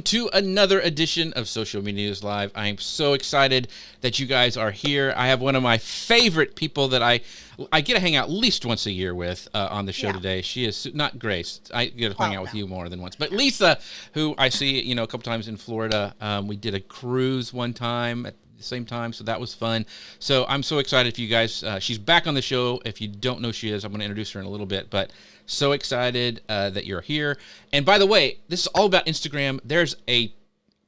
To another edition of Social Media News Live. I am so excited that you guys are here. I have one of my favorite people that I get to hang out at least once a year with on the show today. She is not Grace. I get to hang out with you more than once, but Lisa, who I see a couple times in Florida. We did a cruise one time at the same time, so that was fun. So I'm so excited for you guys. She's back on the show. If you don't know who she is, I'm going to introduce her in a little bit, but so excited that you're here. And by the way, this is all about Instagram. There's a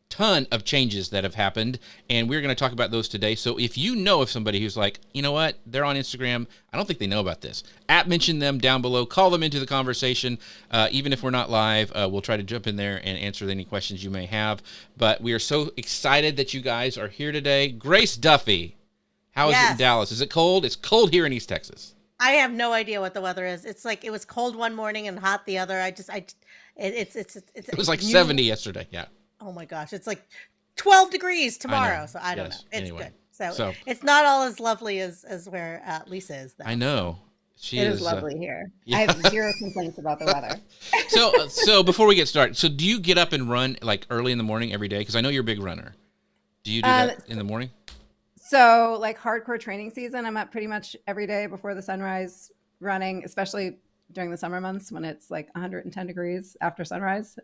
ton of changes that have happened, and we're going to talk about those today. So if you know of somebody who's like, you know what, they're on Instagram, I don't think they know about this, mention them down below, call them into the conversation. Even if we're not live, we'll try to jump in there and answer any questions you may have. But we are so excited that you guys are here today. Grace Duffy, how is it in Dallas? Is it cold? It's cold here in East Texas. I have no idea what the weather is. It's like it was cold one morning and hot the other. It was like 70 yesterday. Yeah. Oh my gosh, it's like 12 degrees tomorrow. So I don't know. It's good. So it's not all as lovely as where Lisa is, though. I know. It is lovely here. Yeah. I have zero complaints about the weather. So before we get started, so do you get up and run like early in the morning every day? Because I know you're a big runner. Do you do that in the morning? So like hardcore training season, I'm up pretty much every day before the sunrise running, especially during the summer months when it's like 110 degrees after sunrise.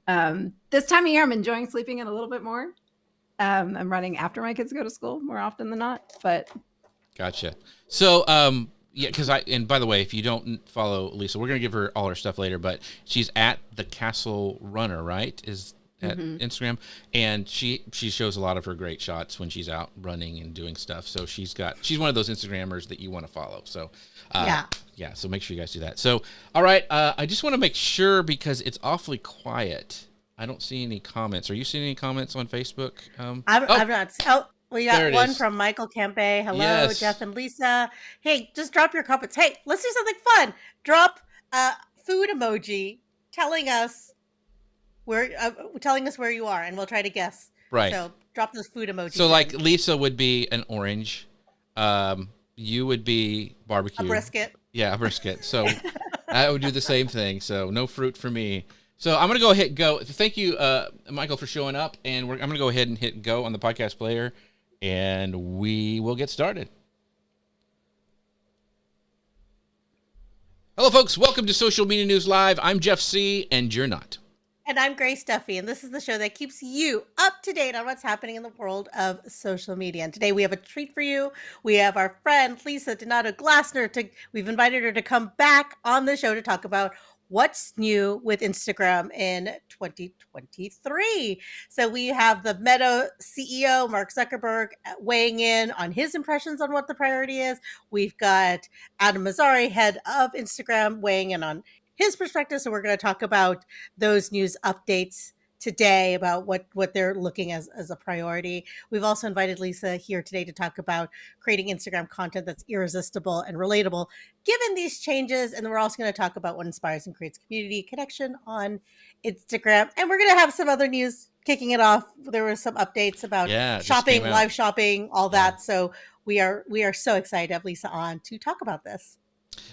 This time of year, I'm enjoying sleeping in a little bit more. I'm running after my kids go to school more often than not, but. Gotcha. So, yeah, and by the way, if you don't follow Lisa, we're going to give her all her stuff later, but she's at the Castle Runner, right? At Instagram, and she shows a lot of her great shots when she's out running and doing stuff. So she's one of those Instagrammers that you want to follow. So so make sure you guys do that. So all right, I just want to make sure because it's awfully quiet. I don't see any comments. Are you seeing any comments on Facebook? I've not. Oh, we got one from Michael Campe. Hello, Jeff and Lisa. Hey, just drop your comments. Hey, let's do something fun. Drop a food emoji telling us where you are, and we'll try to guess. Right. So drop those food emojis. So like Lisa would be an orange. You would be barbecue. A brisket. Yeah, a brisket. So I would do the same thing. So no fruit for me. So I'm going to go hit go. Thank you, Michael, for showing up. And I'm going to go ahead and hit go on the podcast player, and we will get started. Hello, folks. Welcome to Social Media News Live. I'm Jeff C., and you're not. And I'm Grace Duffy, and this is the show that keeps you up to date on what's happening in the world of social media. And today we have a treat for you. We have our friend Lisa Donato Glasner. We've invited her to come back on the show to talk about what's new with Instagram in 2023. So we have the Meta CEO, Mark Zuckerberg, weighing in on his impressions on what the priority is. We've got Adam Mosseri, head of Instagram, weighing in on his perspective. So we're going to talk about those news updates today about what they're looking as a priority. We've also invited Lisa here today to talk about creating Instagram content that's irresistible and relatable given these changes. And then we're also going to talk about what inspires and creates community connection on Instagram. And we're going to have some other news kicking it off. There were some updates about shopping, live shopping, all that. So we are so excited to have Lisa on to talk about this.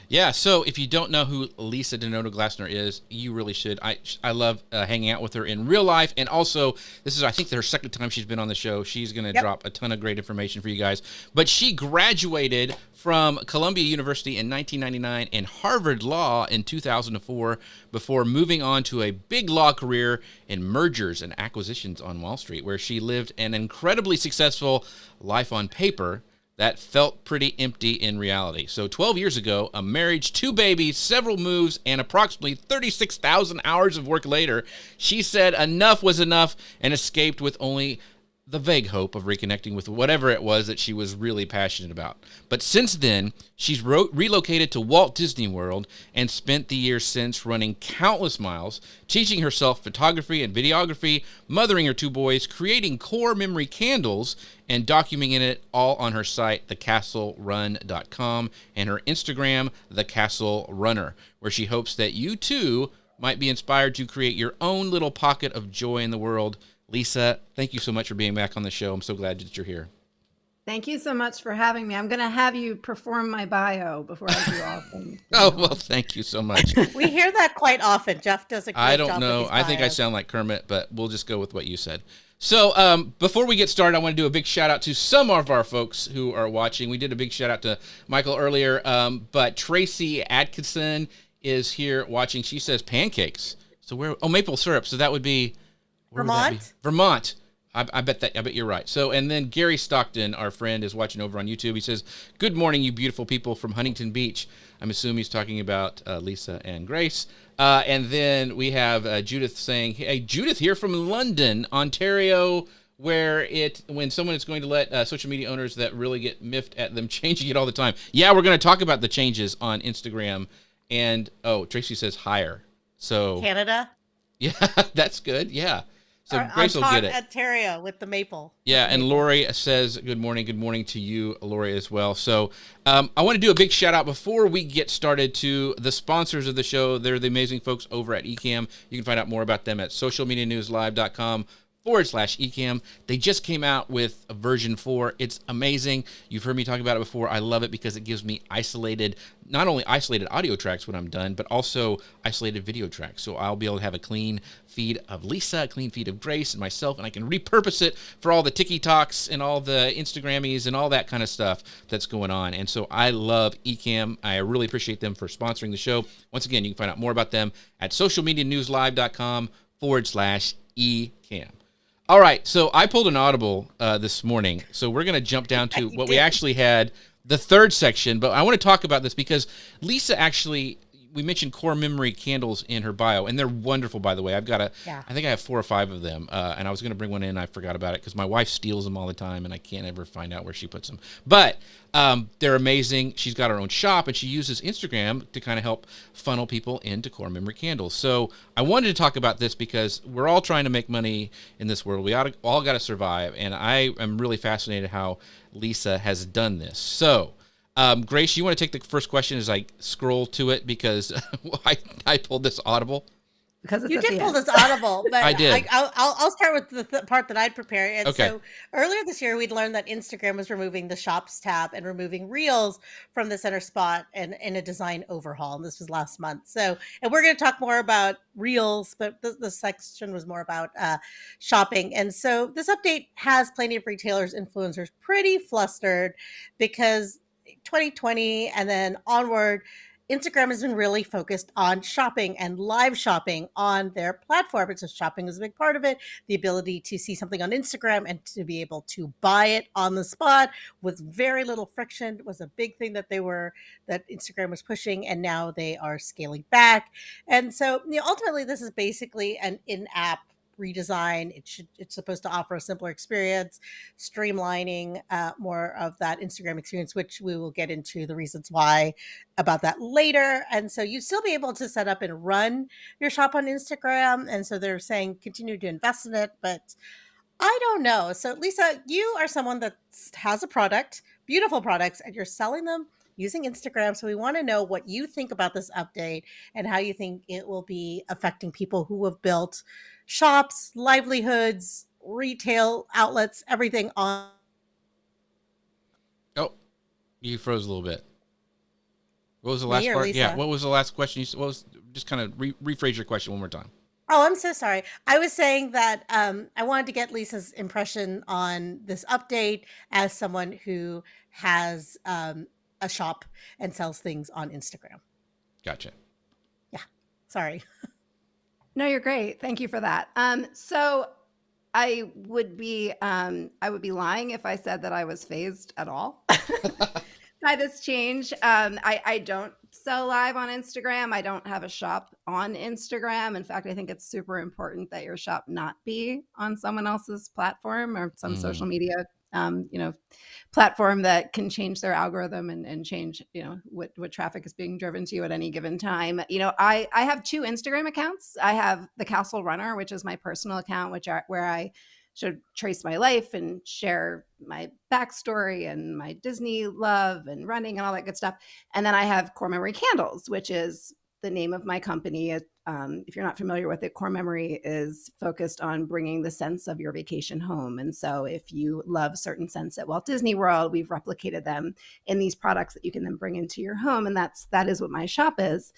Yeah, so if you don't know who Lisa Donato Glasner is, you really should. I love hanging out with her in real life, and also this is, I think, her second time she's been on the show. She's going to drop a ton of great information for you guys. But she graduated from Columbia University in 1999 and Harvard Law in 2004 before moving on to a big law career in mergers and acquisitions on Wall Street, where she lived an incredibly successful life on paper that felt pretty empty in reality. So 12 years ago, a marriage, 2 babies, several moves, and approximately 36,000 hours of work later, she said enough was enough and escaped with only the vague hope of reconnecting with whatever it was that she was really passionate about. But since then, she's relocated to Walt Disney World and spent the years since running countless miles, teaching herself photography and videography, mothering her 2 boys, creating core memory candles, and documenting it all on her site, thecastlerun.com, and her Instagram, thecastlerunner, where she hopes that you too might be inspired to create your own little pocket of joy in the world. Lisa, thank you so much for being back on the show. I'm so glad that you're here. Thank you so much for having me. I'm going to have you perform my bio before I do all things. Oh, well, thank you so much. We hear that quite often. Jeff does a great I job don't with know. these I think I bios. sound like Kermit, but we'll just go with what you said. So before we get started, I want to do a big shout out to some of our folks who are watching. We did a big shout out to Michael earlier, but Tracy Atkinson is here watching. She says pancakes. So where? Oh, maple syrup. So that would be where would that be? Vermont. I bet you're right. So, and then Gary Stockton, our friend, is watching over on YouTube. He says, "Good morning, you beautiful people from Huntington Beach." I'm assuming he's talking about Lisa and Grace. And then we have Judith saying, "Hey, Judith here from London, Ontario, where when someone is going to let social media owners that really get miffed at them changing it all the time." Yeah, we're going to talk about the changes on Instagram. And Tracy says higher. So Canada. yeah, that's good. Yeah. So Or Grace will get it. Ontario with the maple. Yeah, and Lori says good morning. Good morning to you, Lori, as well. So I want to do a big shout out before we get started to the sponsors of the show. They're the amazing folks over at Ecamm. You can find out more about them at socialmedianewslive.com/Ecamm. They just came out with a version 4. It's amazing. You've heard me talk about it before. I love it because it gives me not only isolated audio tracks when I'm done, but also isolated video tracks. So I'll be able to have a clean feed of Lisa, a clean feed of Grace and myself, and I can repurpose it for all the TikToks and all the Instagrammies and all that kind of stuff that's going on. And so I love Ecamm. I really appreciate them for sponsoring the show. Once again, you can find out more about them at socialmedianewslive.com/Ecamm. All right, so I pulled an audible this morning, so we're going to jump down to what we actually had, the third section, but I want to talk about this because Lisa we mentioned core memory candles in her bio, and they're wonderful, by the way. I think I have 4 or 5 of them, and I was going to bring one in, and I forgot about it because my wife steals them all the time, and I can't ever find out where she puts them. But they're amazing. She's got her own shop, and she uses Instagram to kind of help funnel people into core memory candles. So I wanted to talk about this because we're all trying to make money in this world. We all got to survive, and I am really fascinated how Lisa has done this. So Grace, you want to take the first question as I scroll to it because I pulled this audible? Because You did pull this audible, but I did. I'll start with the part that I'd prepared. And Okay. so earlier this year, we'd learned that Instagram was removing the Shops tab and removing Reels from the center spot and in a design overhaul. And this was last month. So, and we're going to talk more about Reels, but this section was more about shopping. And so this update has plenty of retailers, influencers pretty flustered because 2020 and then onward, Instagram has been really focused on shopping and live shopping on their platform. And so shopping is a big part of it. The ability to see something on Instagram and to be able to buy it on the spot with very little friction was a big thing that Instagram was pushing, and now they are scaling back. And so, ultimately, this is basically an in-app redesign. It's supposed to offer a simpler experience, streamlining more of that Instagram experience, which we will get into the reasons why about that later. And so you'd still be able to set up and run your shop on Instagram. And so they're saying continue to invest in it, but I don't know. So Lisa, you are someone that has a product, beautiful products, and you're selling them using Instagram. So we want to know what you think about this update and how you think it will be affecting people who have built shops, livelihoods, retail outlets, everything on. Oh, you froze a little bit. What was the last Me or part? Lisa? Yeah, what was the last question? Just kind of rephrase your question one more time. Oh, I'm so sorry. I was saying that I wanted to get Lisa's impression on this update as someone who has a shop and sells things on Instagram. Gotcha. Sorry. No, you're great. Thank you for that. So I would be lying if I said that I was phased at all by this change. I don't sell live on Instagram. I don't have a shop on Instagram. In fact, I think it's super important that your shop not be on someone else's platform or some social media platform that can change their algorithm and change, what traffic is being driven to you at any given time. I have 2 Instagram accounts. I have the Castle Runner, which is my personal account, where I should trace my life and share my backstory and my Disney love and running and all that good stuff. And then I have Core Memory Candles, which is the name of my company. If you're not familiar with it, Core Memory is focused on bringing the sense of your vacation home. And so if you love certain scents at Walt Disney World, we've replicated them in these products that you can then bring into your home. And that is what my shop is.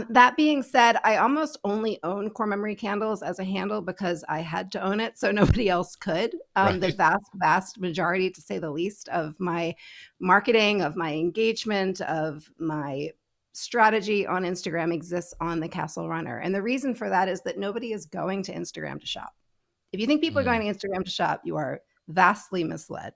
That being said, I almost only own Core Memory candles as a handle because I had to own it, so nobody else could. The vast majority, to say the least, of my marketing, of my engagement, of my strategy on Instagram exists on the Castle Runner. And the reason for that is that nobody is going to Instagram to shop. If you think people are going to Instagram to shop, you are vastly misled.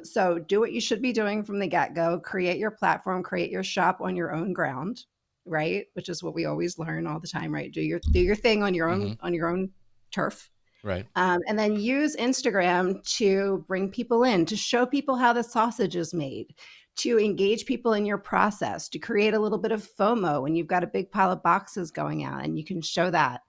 So do what you should be doing from the get-go. Create your platform, create your shop on your own ground, right? Which is what we always learn all the time, right? Do your thing on your own turf. Right. And then use Instagram to bring people in, to show people how the sausage is made, to engage people in your process, to create a little bit of FOMO when you've got a big pile of boxes going out, and you can show that.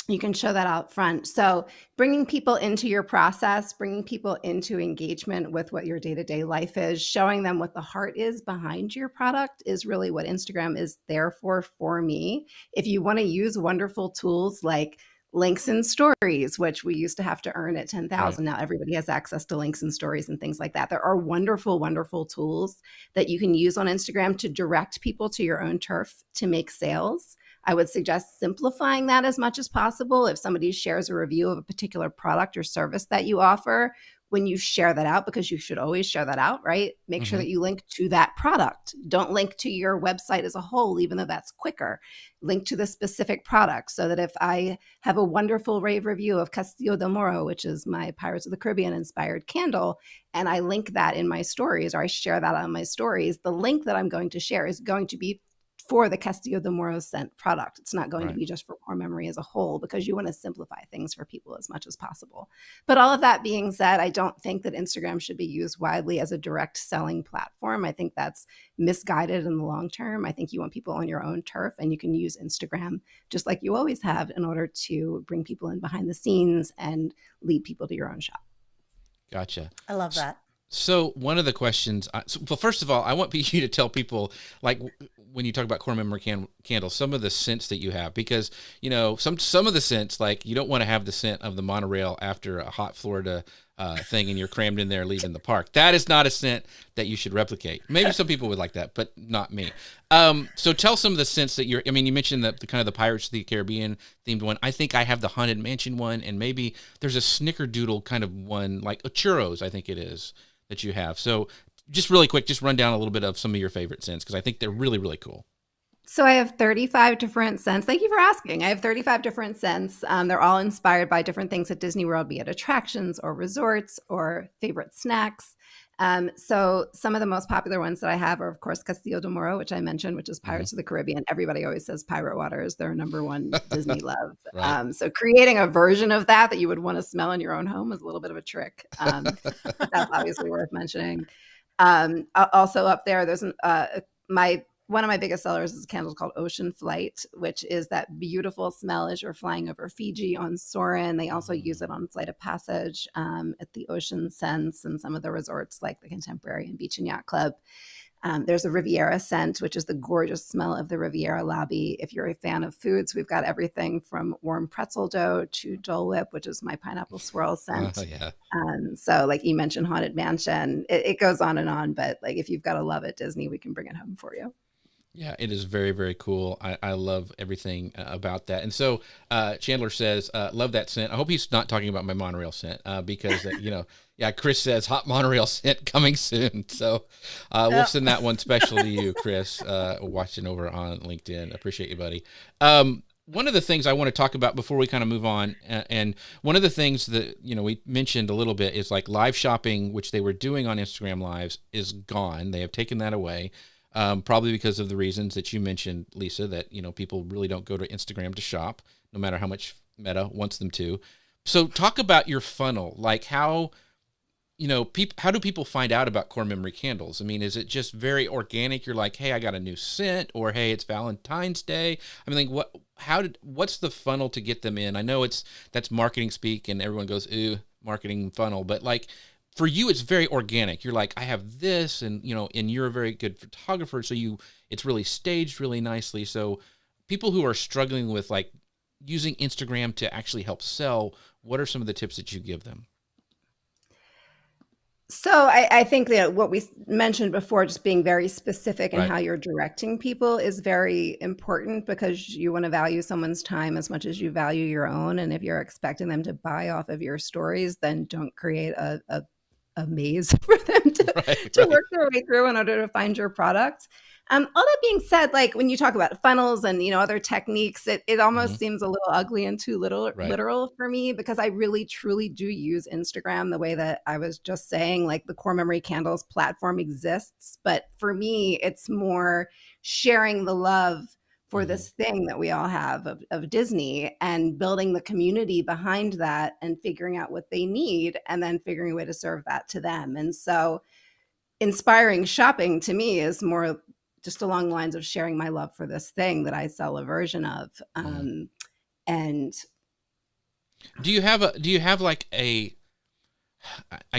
You can show that out front. So bringing people into your process, bringing people into engagement with what your day-to-day life is, showing them what the heart is behind your product is really what Instagram is there for me. If you want to use wonderful tools like links and stories, which we used to have to earn at 10,000. Now everybody has access to links and stories and things like that. There are wonderful, wonderful tools that you can use on Instagram to direct people to your own turf to make sales. I would suggest simplifying that as much as possible. If somebody shares a review of a particular product or service that you offer, when you share that out, because you should always share that out, right? Make sure that you link to that product. Don't link to your website as a whole, even though that's quicker. Link to the specific product so that if I have a wonderful rave review of Castillo del Moro, which is my Pirates of the Caribbean inspired candle, and I link that in my stories, or I share that on my stories, the link that I'm going to share is going to be for the Castillo del Moro scent product. It's not going to be just for Core Memory as a whole, because you want to simplify things for people as much as possible. But all of that being said, I don't think that Instagram should be used widely as a direct selling platform. I think that's misguided in the long term. I think you want people on your own turf, and you can use Instagram just like you always have in order to bring people in behind the scenes and lead people to your own shop. Gotcha. I love that. So one of the questions, well, first of all, I want you to tell people, like, when you talk about Core Memory candles, some of the scents that you have, because, you know, some of the scents, like, you don't want to have the scent of the monorail after a hot Florida thing and you're crammed in there leaving the park. That is not a scent that you should replicate. Maybe some people would like that, but not me. So tell some of the scents that you mentioned the kind of the Pirates of the Caribbean themed one. I think I have the Haunted Mansion one, and maybe there's a Snickerdoodle kind of one, like a Churros, I think it is, that you have. So just really quick, just run down a little bit of some of your favorite scents, because I think they're really, really cool. So I have 35 different scents. Thank you for asking. I have 35 different scents. They're all inspired by different things at Disney World, be it attractions or resorts or favorite snacks. So some of the most popular ones that I have are, of course, Castillo del Moro, which I mentioned, which is Pirates of the Caribbean. Everybody always says pirate water is their number one Disney love. Right. So creating a version of that you would want to smell in your own home is a little bit of a trick. That's obviously worth mentioning. Also up there, there's one of my biggest sellers is a candle called Ocean Flight, which is that beautiful smell as you're flying over Fiji on Soarin'. They also use it on Flight of Passage at the Ocean Sense and some of the resorts like the Contemporary and Beach and Yacht Club. There's a Riviera scent, which is the gorgeous smell of the Riviera lobby. If you're a fan of foods, we've got everything from warm pretzel dough to Dole Whip, which is my pineapple swirl scent. Oh, yeah. So like you mentioned, Haunted Mansion, it goes on, but like if you've got a love at Disney, we can bring it home for you. Yeah, it is very, very cool. I love everything about that. And so Chandler says, love that scent. I hope he's not talking about my monorail scent because, Chris says hot monorail scent coming soon. So we'll send that one special to you, Chris, watching over on LinkedIn. Appreciate you, buddy. One of the things I want to talk about before we kind of move on, and one of the things that, we mentioned a little bit is like live shopping, which they were doing on Instagram Lives, is gone. They have taken that away. Probably because of the reasons that you mentioned, Lisa, that, people really don't go to Instagram to shop, no matter how much Meta wants them to. So talk about your funnel, like how do people find out about Core Memory candles? I mean, is it just very organic? You're like, hey, I got a new scent, or hey, it's Valentine's Day. I mean, like what's the funnel to get them in? I know that's marketing speak and everyone goes, ooh, marketing funnel, but like, for you, it's very organic. You're like, I have this, and and you're a very good photographer, so it's really staged really nicely. So people who are struggling with like using Instagram to actually help sell, what are some of the tips that you give them? So I think that what we mentioned before, just being very specific in Right. how you're directing people is very important, because you want to value someone's time as much as you value your own. And if you're expecting them to buy off of your stories, then don't create a maze for them Right. to Right. work their way through in order to find your product. All that being said, like when you talk about funnels and other techniques, it Hmm. almost seems a little ugly and too little Right. literal for me, because I really truly do use Instagram the way that I was just saying. Like the Core Memory Candles platform exists, but for me, it's more sharing the love for Hmm. this thing that we all have of Disney, and building the community behind that, and figuring out what they need, and then figuring a way to serve that to them. And so inspiring shopping to me is more just along the lines of sharing my love for this thing that I sell a version of. Hmm. And Do you have like I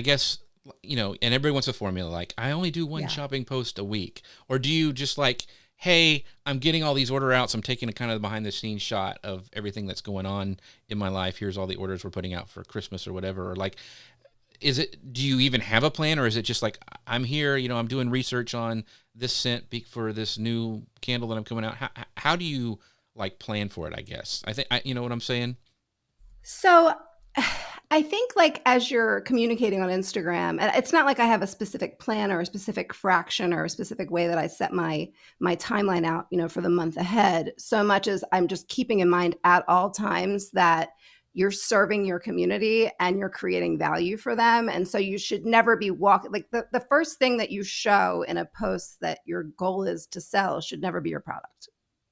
guess, and everybody wants a formula like, I only do one yeah. shopping post a week, or do you just like, hey, I'm getting all these order outs, I'm taking a kind of behind the scenes shot of everything that's going on in my life, here's all the orders we're putting out for Christmas or whatever, or like, do you even have a plan, or is it just like, I'm here, I'm doing research on this scent for this new candle that I'm coming out? How do you like plan for it? I guess I think you know what I'm saying. So I think, like, as you're communicating on Instagram, and it's not like I have a specific plan or a specific fraction or a specific way that I set my timeline out, for the month ahead, so much as I'm just keeping in mind at all times that you're serving your community and you're creating value for them. And so you should never be walking, like, the first thing that you show in a post that your goal is to sell should never be your product,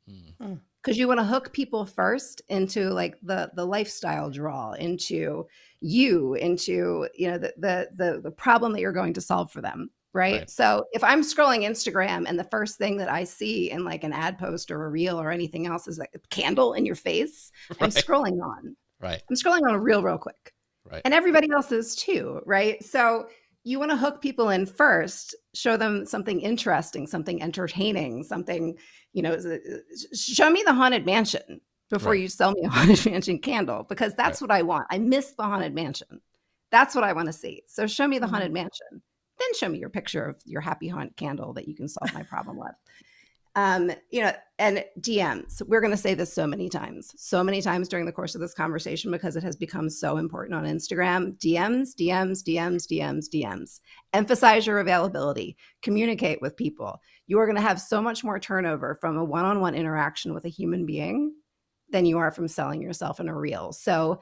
Hmm. Mm. because you want to hook people first into like the lifestyle draw, into into the problem that you're going to solve for them, Right. right? So if I'm scrolling Instagram and the first thing that I see in like an ad post or a reel or anything else is like a candle in your face, I'm Right. scrolling on. Right. I'm scrolling on a reel real quick, Right. and everybody else is too, right? So you want to hook people in first, show them something interesting, something entertaining, something, show me the Haunted Mansion before Right. you sell me a Haunted Mansion candle, because Right. that's what I want. I miss the Haunted Mansion. That's what I want to see. So show me the Mhm. Haunted Mansion. Then show me your picture of your happy haunt candle that you can solve my problem with. And DMs. We're going to say this so many times during the course of this conversation, because it has become so important on Instagram. DMs, DMs, DMs, DMs, DMs. Emphasize your availability. Communicate with people. You are going to have so much more turnover from a one-on-one interaction with a human being than you are from selling yourself in a reel. So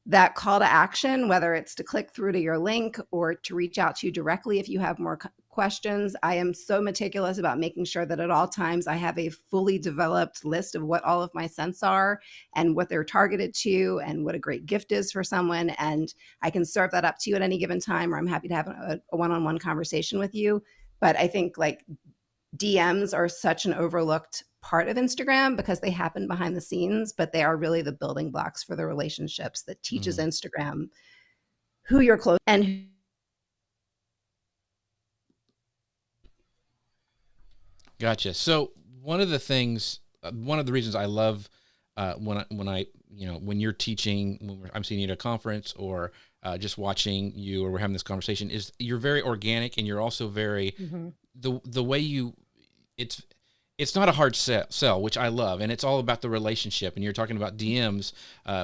that call to action, whether it's to click through to your link or to reach out to you directly if you have more questions, I am so meticulous about making sure that at all times I have a fully developed list of what all of my scents are and what they're targeted to and what a great gift is for someone. And I can serve that up to you at any given time, or I'm happy to have a one-on-one conversation with you. But I think like DMs are such an overlooked part of Instagram because they happen behind the scenes, but they are really the building blocks for the relationships that teaches Mhm. Instagram who you're close and Gotcha. So one of the reasons I love when you're teaching, I'm seeing you at a conference or just watching you, or we're having this conversation, is you're very organic, and you're also very Mhm. the way it's it's not a hard sell, which I love, and it's all about the relationship. And you're talking about DMs,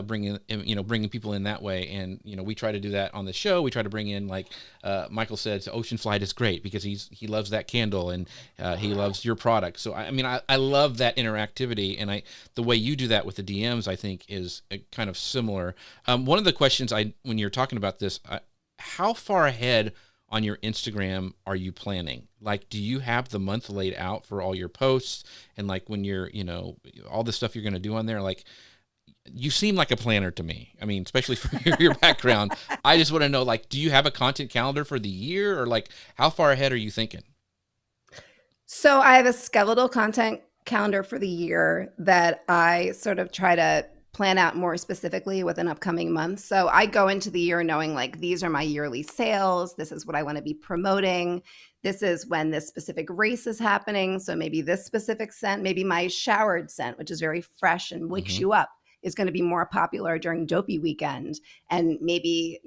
bringing people in that way, and we try to do that on the show. We try to bring in, like Michael said, Ocean Flight is great because he loves that candle, and he loves your product. So I love that interactivity, and the way you do that with the DMs, I think, is kind of similar. One of the questions when you're talking about this, how far ahead on your Instagram are you planning? Like, do you have the month laid out for all your posts, and like when you're, all the stuff you're going to do on there? Like, you seem like a planner to me. I mean, especially from your background. I just want to know, like, do you have a content calendar for the year, or like, how far ahead are you thinking? So I have a skeletal content calendar for the year that I sort of try to plan out more specifically with an upcoming month. So I go into the year knowing like these are my yearly sales. This is what I want to be promoting. This is when this specific race is happening. So maybe this specific scent, maybe my showered scent, which is very fresh and wakes Mhm. you up, is going to be more popular during Dopey weekend. And maybe,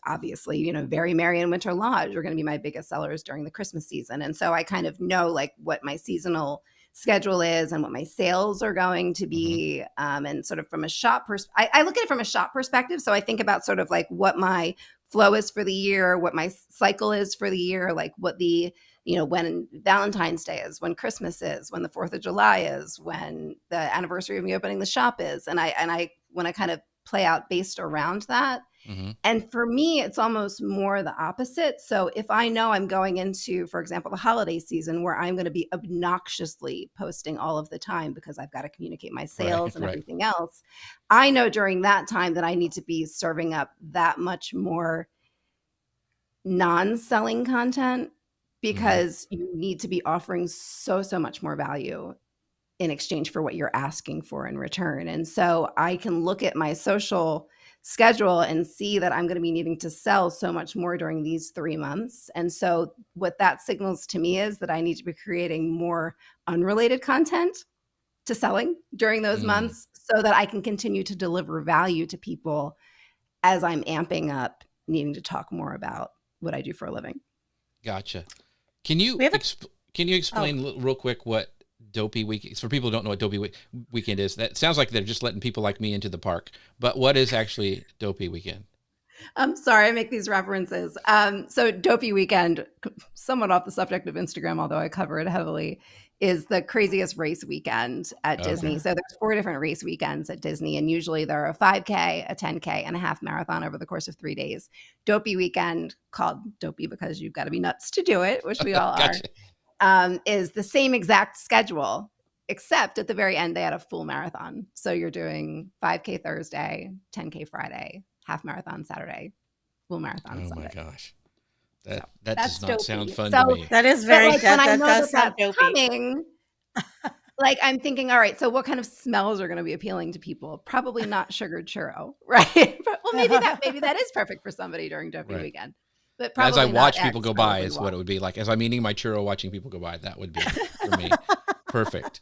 obviously, Very Merry and Winter Lodge are going to be my biggest sellers during the Christmas season. And so I kind of know like what my seasonal schedule is and what my sales are going to be. And sort of from a shop I look at it from a shop perspective. So I think about sort of like what my flow is for the year, what my cycle is for the year, like what the, when Valentine's Day is, when Christmas is, when the 4th of July is, when the anniversary of me opening the shop is. And I want to kind of play out based around that. Mhm. And for me, it's almost more the opposite. So if I know I'm going into, for example, the holiday season where I'm going to be obnoxiously posting all of the time because I've got to communicate my sales and Right. everything else, I know during that time that I need to be serving up that much more non-selling content because you need to be offering so much more value in exchange for what you're asking for in return. And so I can look at my social schedule and see that I'm going to be needing to sell so much more during these 3 months. And so what that signals to me is that I need to be creating more unrelated content to selling during those Mm. months so that I can continue to deliver value to people as I'm amping up needing to talk more about what I do for a living. Gotcha. Can you We have a- can you explain real quick what Dopey Week for people who don't know what Dopey Weekend is? That sounds like they're just letting people like me into the park, but what is actually Dopey Weekend? I'm sorry, I make these references. So Dopey Weekend, somewhat off the subject of Instagram, although I cover it heavily, is the craziest race weekend at Okay. Disney. So there's 4 different race weekends at Disney, and usually there are a 5K, a 10K, and a half marathon over the course of 3 days. Dopey Weekend, called Dopey because you've got to be nuts to do it, which we all Gotcha. are, is the same exact schedule, except at the very end they had a full marathon. So you're doing 5K Thursday, 10K Friday, half marathon Saturday, full marathon Oh Sunday. my gosh. So That that's does not Dopey. sound fun So to me. That is but very, like when I that know does that sound that's dopey. coming, like I'm thinking, all right, so what kind of smells are going to be appealing to people? Probably not sugared churro, right? But, well, maybe that is perfect for somebody during Dopey Right. weekend. But As probably I not watch at people go by incredibly is what well. it would be like. As I'm eating my churro, watching people go by, that would be for me. Perfect.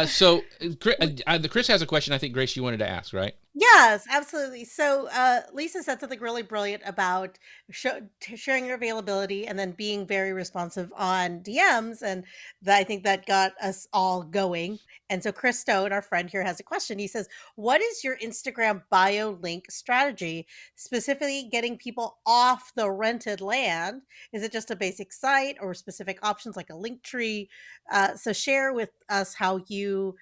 So Chris has a question. I think Grace, you wanted to ask, right? Yes, absolutely. So Lisa said something really brilliant about sharing your availability and then being very responsive on DMs. And I think that got us all going. And so Chris Stone, our friend here, has a question. He says, what is your Instagram bio link strategy, specifically getting people off the rented land? Is it just a basic site or specific options like a link tree? So share with us how you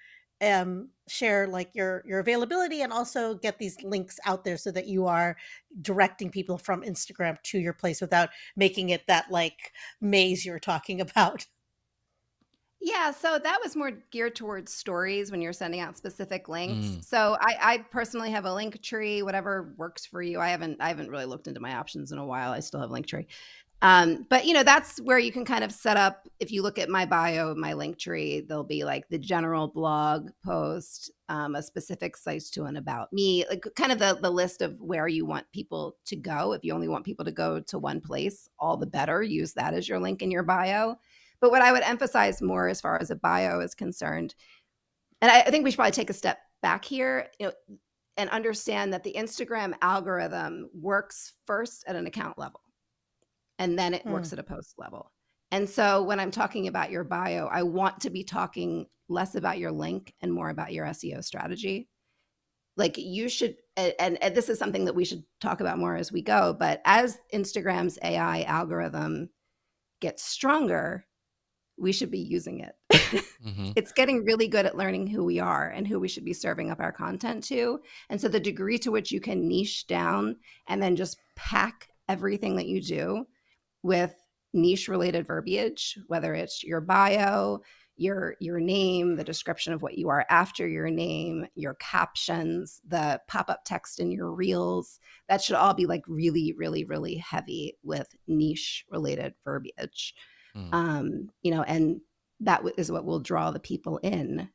share like your availability and also get these links out there so that you are directing people from Instagram to your place without making it that like maze you were talking about. Yeah, so that was more geared towards stories when you're sending out specific links. Mm. So I personally have a link tree, whatever works for you. I haven't really looked into my options in a while. I still have link tree. But that's where you can kind of set up. If you look at my bio, my link tree, there'll be like the general blog post, a specific site to and about me, like kind of the list of where you want people to go. If you only want people to go to one place, all the better. Use that as your link in your bio. But what I would emphasize more as far as a bio is concerned, and I think we should probably take a step back here, and understand that the Instagram algorithm works first at an account level, and then it works at a post level. And so when I'm talking about your bio, I want to be talking less about your link and more about your SEO strategy. Like you should, and this is something that we should talk about more as we go, but as Instagram's AI algorithm gets stronger, we should be using it. Mhm. It's getting really good at learning who we are and who we should be serving up our content to. And so the degree to which you can niche down and then just pack everything that you do with niche related verbiage, whether it's your bio, your name, the description of what you are after your name, your captions, the pop-up text in your reels, that should all be like really, really, really heavy with niche related verbiage. Mm. And that is what will draw the people in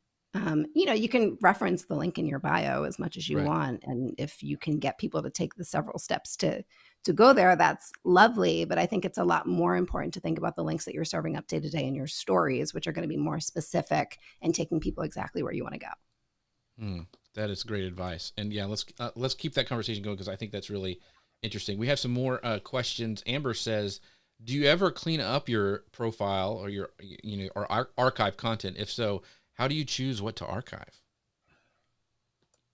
You can reference the link in your bio as much as you Right. want. And if you can get people to take the several steps to go there, that's lovely. But I think it's a lot more important to think about the links that you're serving up day to day in your stories, which are going to be more specific and taking people exactly where you want to go. That is great advice. And yeah, let's keep that conversation going because I think that's really interesting. We have some more questions. Amber says, "Do you ever clean up your profile or your or archive content? If so, how do you choose what to archive?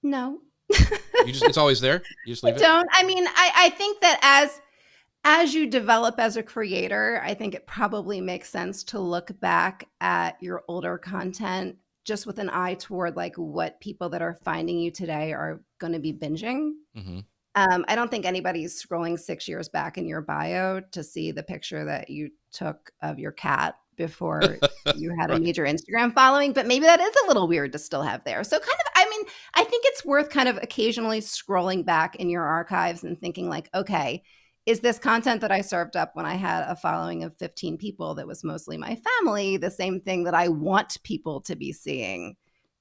No. It's always there. You just leave it. Don't. I mean, I think that as you develop as a creator, I think it probably makes sense to look back at your older content just with an eye toward like what people that are finding you today are going to be binging. Mm-hmm. I don't think anybody's scrolling 6 years back in your bio to see the picture that you took of your cat before you had a Right. major Instagram following, but maybe that is a little weird to still have there. So I think it's worth kind of occasionally scrolling back in your archives and thinking like, okay, is this content that I served up when I had a following of 15 people that was mostly my family, the same thing that I want people to be seeing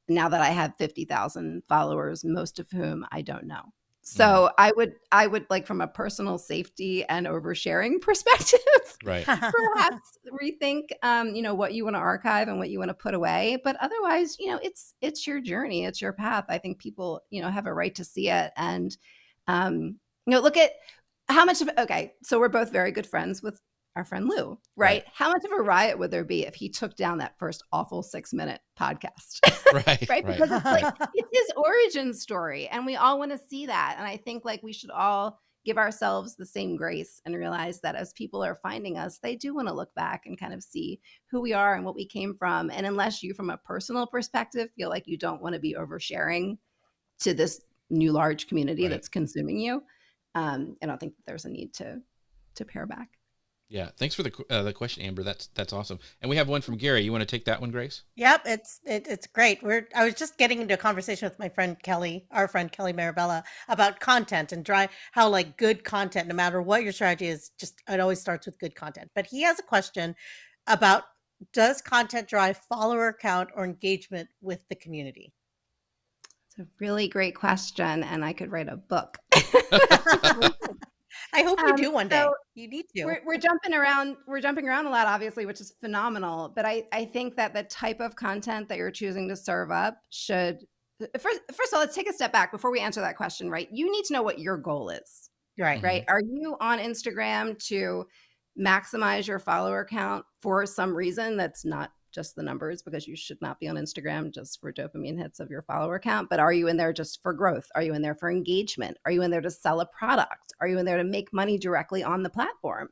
now that I have 50,000 followers, most of whom I don't know. So I would like from a personal safety and oversharing perspective, Right. perhaps rethink, what you want to archive and what you want to put away. But otherwise, it's your journey, it's your path. I think people, have a right to see it. And, look at how much of, okay, so we're both very good friends with our friend Lou, right? How much of a riot would there be if he took down that first awful 6-minute podcast? Right. Right? Right. Because it's like, it's his origin story and we all want to see that. And I think like we should all give ourselves the same grace and realize that as people are finding us, they do want to look back and kind of see who we are and what we came from. And unless you, from a personal perspective, feel like you don't want to be oversharing to this new large community that's consuming you, I don't think that there's a need to pare back. Yeah. Thanks for the question, Amber. That's awesome. And we have one from Gary. You want to take that one, Grace? Yep, it's great. I was just getting into a conversation with my friend Kelly, our friend Kelly Marabella, about content and how like good content, no matter what your strategy is, it always starts with good content. But he has a question about, does content drive follower count or engagement with the community? It's a really great question, and I could write a book. I hope you do one day. You need to. We're jumping around. We're jumping around a lot, obviously, which is phenomenal. But I think that the type of content that you're choosing to serve up should first of all, let's take a step back before we answer that question. Right? You need to know what your goal is. Right. Right? Are you on Instagram to maximize your follower count for some reason that's not just the numbers, because you should not be on Instagram just for dopamine hits of your follower count, but are you in there just for growth? Are you in there for engagement? Are you in there to sell a product? Are you in there to make money directly on the platform?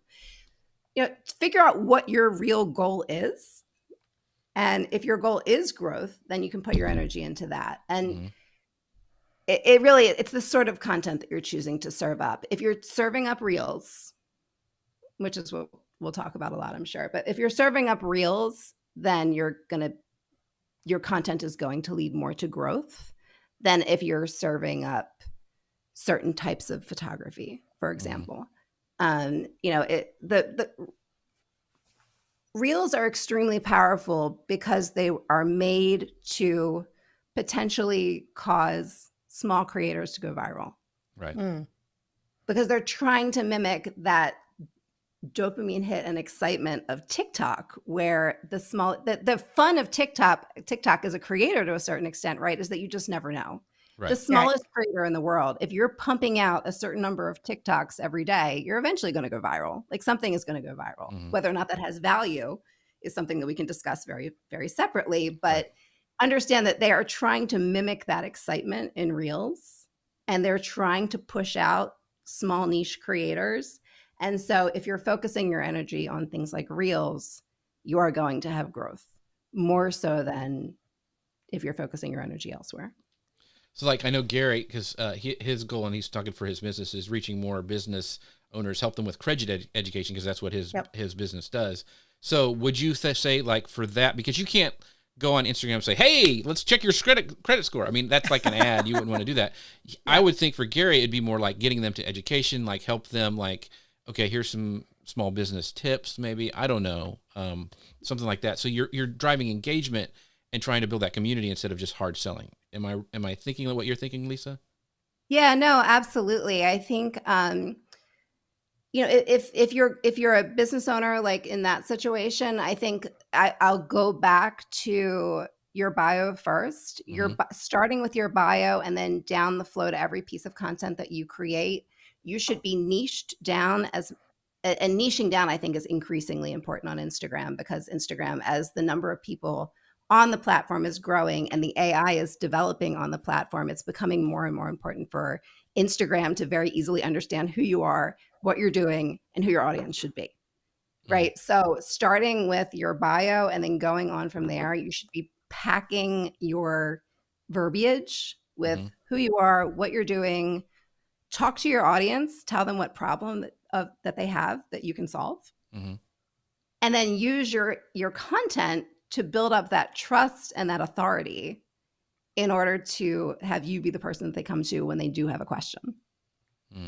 Figure out what your real goal is. And if your goal is growth, then you can put your energy into that. And it's the sort of content that you're choosing to serve up. If you're serving up reels, which is what we'll talk about a lot, I'm sure, but if you're serving up reels, then your content is going to lead more to growth than if you're serving up certain types of photography, for example. The reels are extremely powerful because they are made to potentially cause small creators to go viral. Right. Because they're trying to mimic that dopamine hit and excitement of TikTok, where the fun of TikTok as a creator to a certain extent, right, is that you just never know. Right. The smallest creator in the world, if you're pumping out a certain number of TikToks every day, you're eventually going to go viral. Like something is going to go viral. Whether or not that has value is something that we can discuss very, very separately. But understand that they are trying to mimic that excitement in reels, and they're trying to push out small niche creators. And so if you're focusing your energy on things like reels, you are going to have growth more so than if you're focusing your energy elsewhere. So like, I know Gary, because his goal, and he's talking for his business, is reaching more business owners, help them with credit education, because that's what his business does. So would you say like for that, because you can't go on Instagram and say, hey, let's check your credit score. I mean, that's like an ad. You wouldn't want to do that. I would think for Gary, it'd be more like getting them to education, like help them like, okay, here's some small business tips, maybe. I don't know, something like that. So you're driving engagement, and trying to build that community instead of just hard selling. Am I thinking what you're thinking, Lisa? Yeah, no, absolutely. I think if you're a business owner like in that situation, I think I'll go back to your bio first. You're starting with your bio and then down the flow to every piece of content that you create. You should be niched down and niching down, I think, is increasingly important on Instagram, because Instagram, as the number of people on the platform is growing and the AI is developing on the platform, it's becoming more and more important for Instagram to very easily understand who you are, what you're doing, and who your audience should be. Right. So starting with your bio and then going on from there, you should be packing your verbiage with who you are, what you're doing. Talk to your audience, tell them what problem that they have that you can solve. And then use your content to build up that trust and that authority in order to have you be the person that they come to when they do have a question.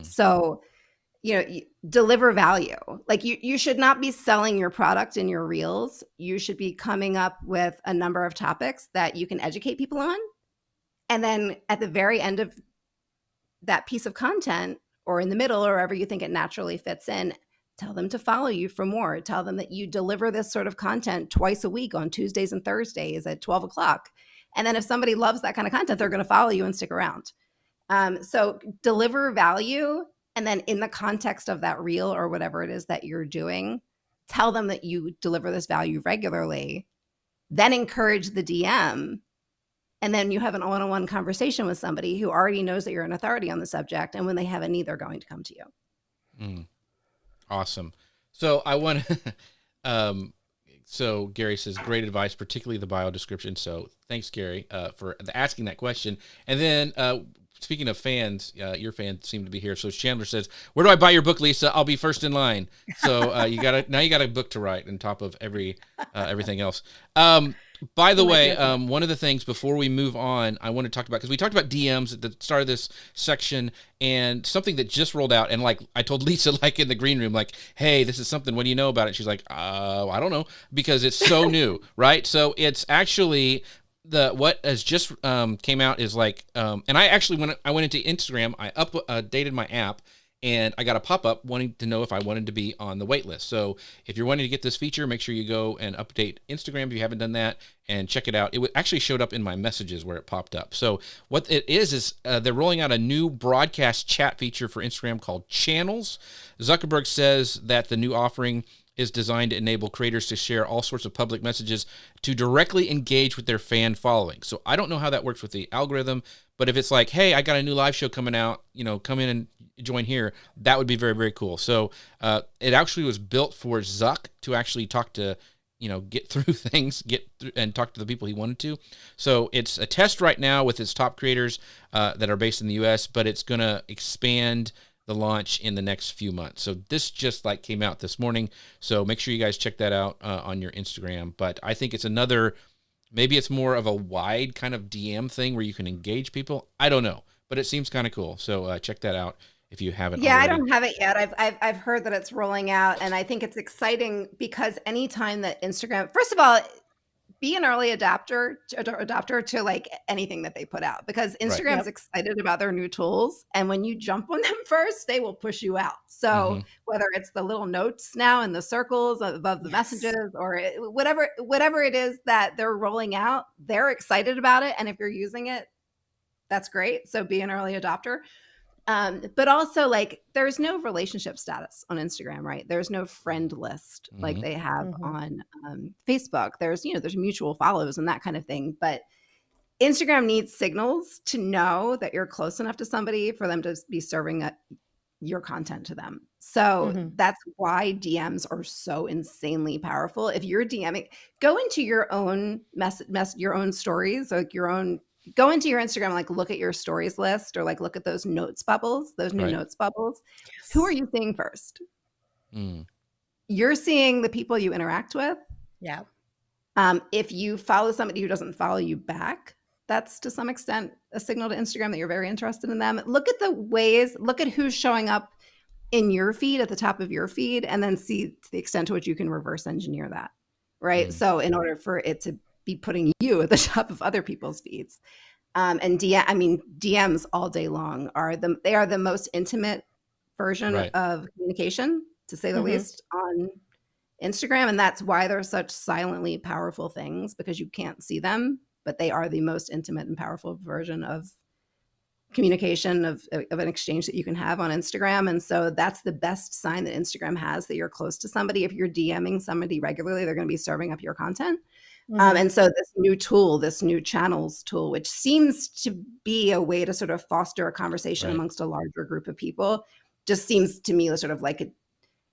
So, deliver value. Like you should not be selling your product in your reels. You should be coming up with a number of topics that you can educate people on. And then at the very end of that piece of content, or in the middle, or wherever you think it naturally fits in, tell them to follow you for more. Tell them that you deliver this sort of content twice a week on Tuesdays and Thursdays at 12 o'clock. And then if somebody loves that kind of content, they're going to follow you and stick around. So deliver value. And then in the context of that reel or whatever it is that you're doing, tell them that you deliver this value regularly. Then encourage the DM. And then you have an one-on-one conversation with somebody who already knows that you're an authority on the subject. And when they have a need, they're going to come to you. Awesome. So I want to, so Gary says, great advice, particularly the bio description. So thanks, Gary, for asking that question. And then speaking of fans, your fans seem to be here. So Chandler says, where do I buy your book, Lisa? I'll be first in line. So you got a book to write on top of everything else. By the way, one of the things before we move on, I want to talk about, because we talked about DMs at the start of this section, and something that just rolled out. And like I told Lisa, like in the green room, like, hey, this is something. What do you know about it? She's like, I don't know, because it's so new, right? So it's actually what has just came out is like, and I actually when I went into Instagram, I updated my app. And I got a pop-up wanting to know if I wanted to be on the wait list. So if you're wanting to get this feature, make sure you go and update Instagram if you haven't done that and check it out. It actually showed up in my messages where it popped up. So what it is they're rolling out a new broadcast chat feature for Instagram called Channels. Zuckerberg says that the new offering is designed to enable creators to share all sorts of public messages to directly engage with their fan following. So I don't know how that works with the algorithm, but if it's like, hey, I got a new live show coming out, come in and join here, that would be very, very cool. So it actually was built for Zuck to actually talk to, get through things, and talk to the people he wanted to. So it's a test right now with his top creators that are based in the US, but it's going to expand the launch in the next few months. So this just came out this morning. So make sure you guys check that out on your Instagram. But I think it's maybe it's more of a wide kind of DM thing where you can engage people. I don't know, but it seems kind of cool. So check that out if you haven't already. I don't have it yet. I've heard that it's rolling out, and I think it's exciting because anytime that Instagram, first of all, be an early adopter to like anything that they put out, because Instagram's excited about their new tools, and when you jump on them first, they will push you out. So whether it's the little notes now in the circles above the messages, or whatever it is that they're rolling out, they're excited about it, and if you're using it, that's great. So be an early adopter. But also, like, there's no relationship status on Instagram, right? There's no friend list like they have on Facebook. There's mutual follows and that kind of thing. But Instagram needs signals to know that you're close enough to somebody for them to be serving your content to them. So that's why DMs are so insanely powerful. If you're DMing, go into your own your own stories, like go into your Instagram, like look at your stories list, or like look at those notes bubbles, those new notes bubbles. Yes. Who are you seeing first? You're seeing the people you interact with. Yeah. If you follow somebody who doesn't follow you back, that's to some extent a signal to Instagram that you're very interested in them. Look at who's showing up in your feed, at the top of your feed, and then see to the extent to which you can reverse engineer that. Right. So in order for it to be putting you at the top of other people's feeds. And DMs all day long are the most intimate version Right. of communication, to say the Mhm. least, on Instagram. And that's why they're such silently powerful things, because you can't see them, but they are the most intimate and powerful version of communication, of an exchange that you can have on Instagram. And so that's the best sign that Instagram has that you're close to somebody. If you're DMing somebody regularly, they're going to be serving up your content. Mhm. And so this new tool, this new channels tool, which seems to be a way to sort of foster a conversation Right. amongst a larger group of people, just seems to me sort of like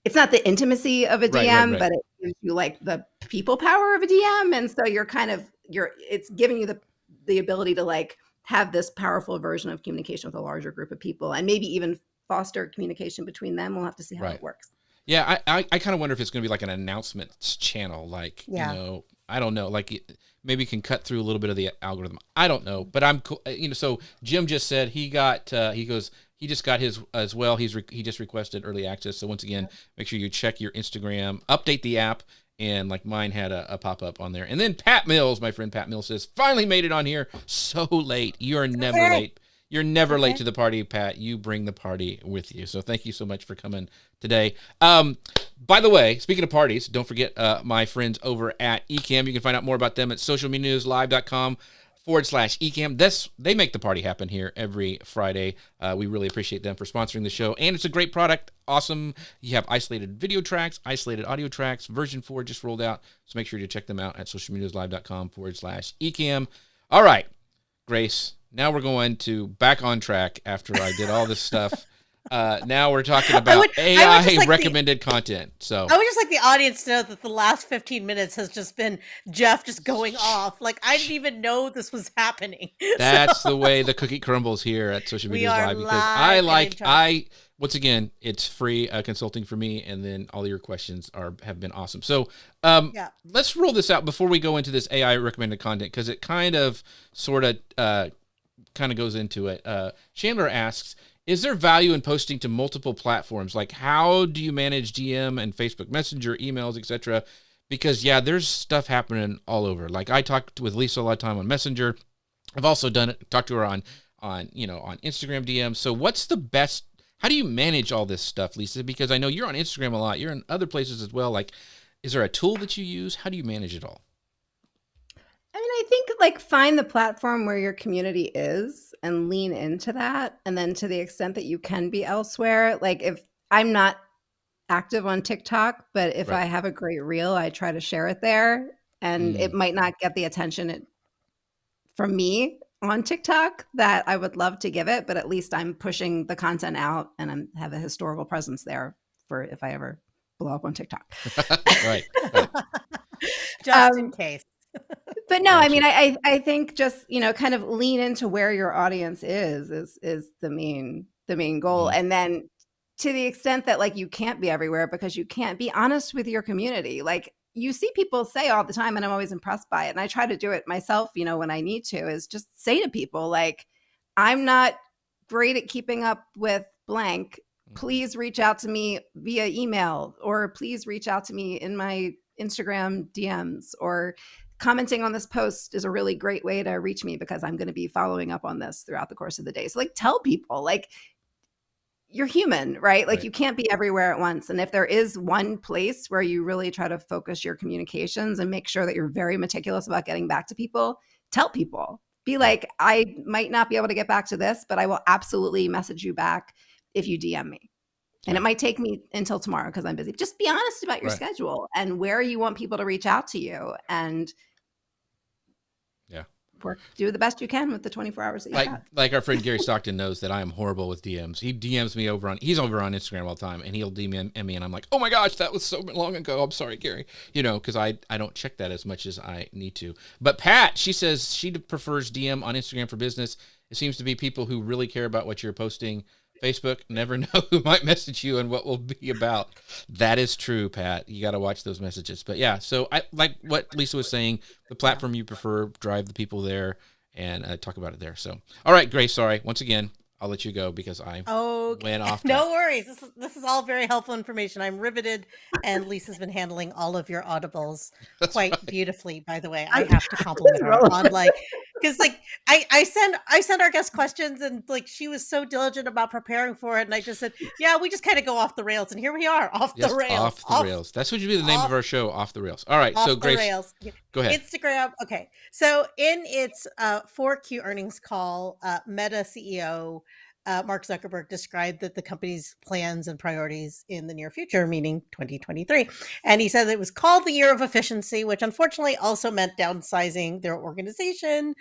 it's not the intimacy of a Right, DM, right. but it gives you like the people power of a DM. And so it's giving you the ability to like have this powerful version of communication with a larger group of people, and maybe even foster communication between them. We'll have to see how Right. it works. Yeah, I kind of wonder if it's going to be like an announcements channel, like, Yeah. you know, I don't know, like maybe can cut through a little bit of the algorithm. I don't know, but I'm cool. You know, so Jim just said he just got his as well. He just requested early access. So once again, make sure you check your Instagram, update the app, and like mine had a pop-up on there. And then Pat Mills, my friend Pat Mills, says, finally made it on here. So late. You're never Okay. late. You're never Okay. late to the party, Pat. You bring the party with you. So thank you so much for coming today. By the way, speaking of parties, don't forget my friends over at Ecamm. You can find out more about them at socialmedianewslive.com/Ecamm. They make the party happen here every Friday. We really appreciate them for sponsoring the show. And it's a great product. Awesome. You have isolated video tracks, isolated audio tracks. Version 4 just rolled out. So make sure to check them out at socialmedianewslive.com/Ecamm. All right, Grace. Now we're going to back on track after I did all this stuff. Now we're talking about would AI just like recommended content. So I would just like the audience to know that the last 15 minutes has just been Jeff just going off. Like, I didn't even know this was happening. that's the way the cookie crumbles here at Social We Media are Live, because live and in charge. once again, it's free consulting for me, and then all your questions have been awesome. So Yeah. let's roll this out before we go into this AI recommended content, because it kind of sort of goes into it. Chandler asks, is there value in posting to multiple platforms? Like, how do you manage DM and Facebook Messenger, emails, etc.? Because there's stuff happening all over. Like, I talked with Lisa a lot of time on Messenger. I've also talked to her on Instagram DM. So what's the best? How do you manage all this stuff, Lisa? Because I know you're on Instagram a lot. You're in other places as well. Like, is there a tool that you use? How do you manage it all? I mean, I think like find the platform where your community is and lean into that. And then to the extent that you can be elsewhere, like if I'm not active on TikTok, but if Right. I have a great reel, I try to share it there. And it might not get the attention from me on TikTok that I would love to give it, but at least I'm pushing the content out and I have a historical presence there for if I ever blow up on TikTok. Right. Just in case. But no, I Gotcha. mean, I think just, kind of lean into where your audience is the main goal. Mhm. And then to the extent that like you can't be everywhere because you can't, be honest with your community. Like you see people say all the time, and I'm always impressed by it. And I try to do it myself, when I need to, is just say to people like, I'm not great at keeping up with blank. Please reach out to me via email, or please reach out to me in my Instagram DMs, or commenting on this post is a really great way to reach me because I'm going to be following up on this throughout the course of the day. So like tell people like you're human, right? Like Right. you can't be everywhere at once. And if there is one place where you really try to focus your communications and make sure that you're very meticulous about getting back to people, tell people. Be like, I might not be able to get back to this, but I will absolutely message you back if you DM me. And it might take me until tomorrow because I'm busy. Just be honest about your Right. schedule and where you want people to reach out to you, and do the best you can with the 24 hours that you have. Like our friend Gary Stockton knows that I am horrible with DMs. He DMs me he's over on Instagram all the time, and he'll DM me, and I'm like, oh my gosh, that was so long ago. I'm sorry, Gary. Because I don't check that as much as I need to. But Pat, she says she prefers DM on Instagram for business. It seems to be people who really care about what you're posting. Facebook, never know who might message you and what will be about. That is true, Pat. You got to watch those messages. But yeah, so I like what Lisa was saying, the platform you prefer, drive the people there and talk about it there. So, all right, Grace, sorry. Once again, I'll let you go because I Okay. went off No track. worries. This is all very helpful information. I'm riveted, and Lisa's been handling all of your audibles That's quite right. beautifully. By the way, I I'm have to compliment her rolling on with like, because like I send our guest questions, and like she was so diligent about preparing for it, and I just said, yeah, we just kind of go off the rails, and here we are, off the Just rails, off the rails. That should be the name of off our show, Off the Rails. All right. So off the Grace, rails. Okay. go ahead. Instagram. Okay. So in its 4Q earnings call, Meta CEO Mark Zuckerberg described that the company's plans and priorities in the near future, meaning 2023. And he said it was called the year of efficiency, which unfortunately also meant downsizing their organization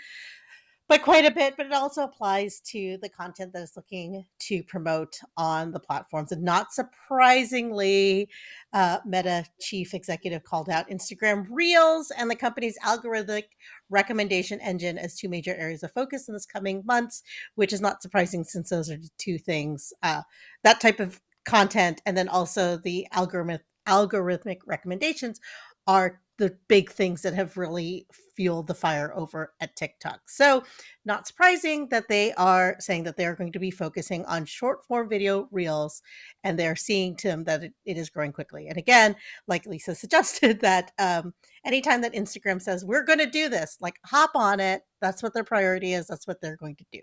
by quite a bit, but it also applies to the content that it's looking to promote on the platforms. And not surprisingly, Meta chief executive called out Instagram Reels and the company's algorithmic recommendation engine as two major areas of focus in this coming months, which is not surprising since those are the two things, that type of content, and then also the algorithmic recommendations are the big things that have really fueled the fire over at TikTok. So, not surprising that they are saying that they are going to be focusing on short form video reels, and they're seeing to them that it is growing quickly. And again, like Lisa suggested, that anytime that Instagram says, we're going to do this, like hop on it, that's what their priority is. That's what they're going to do.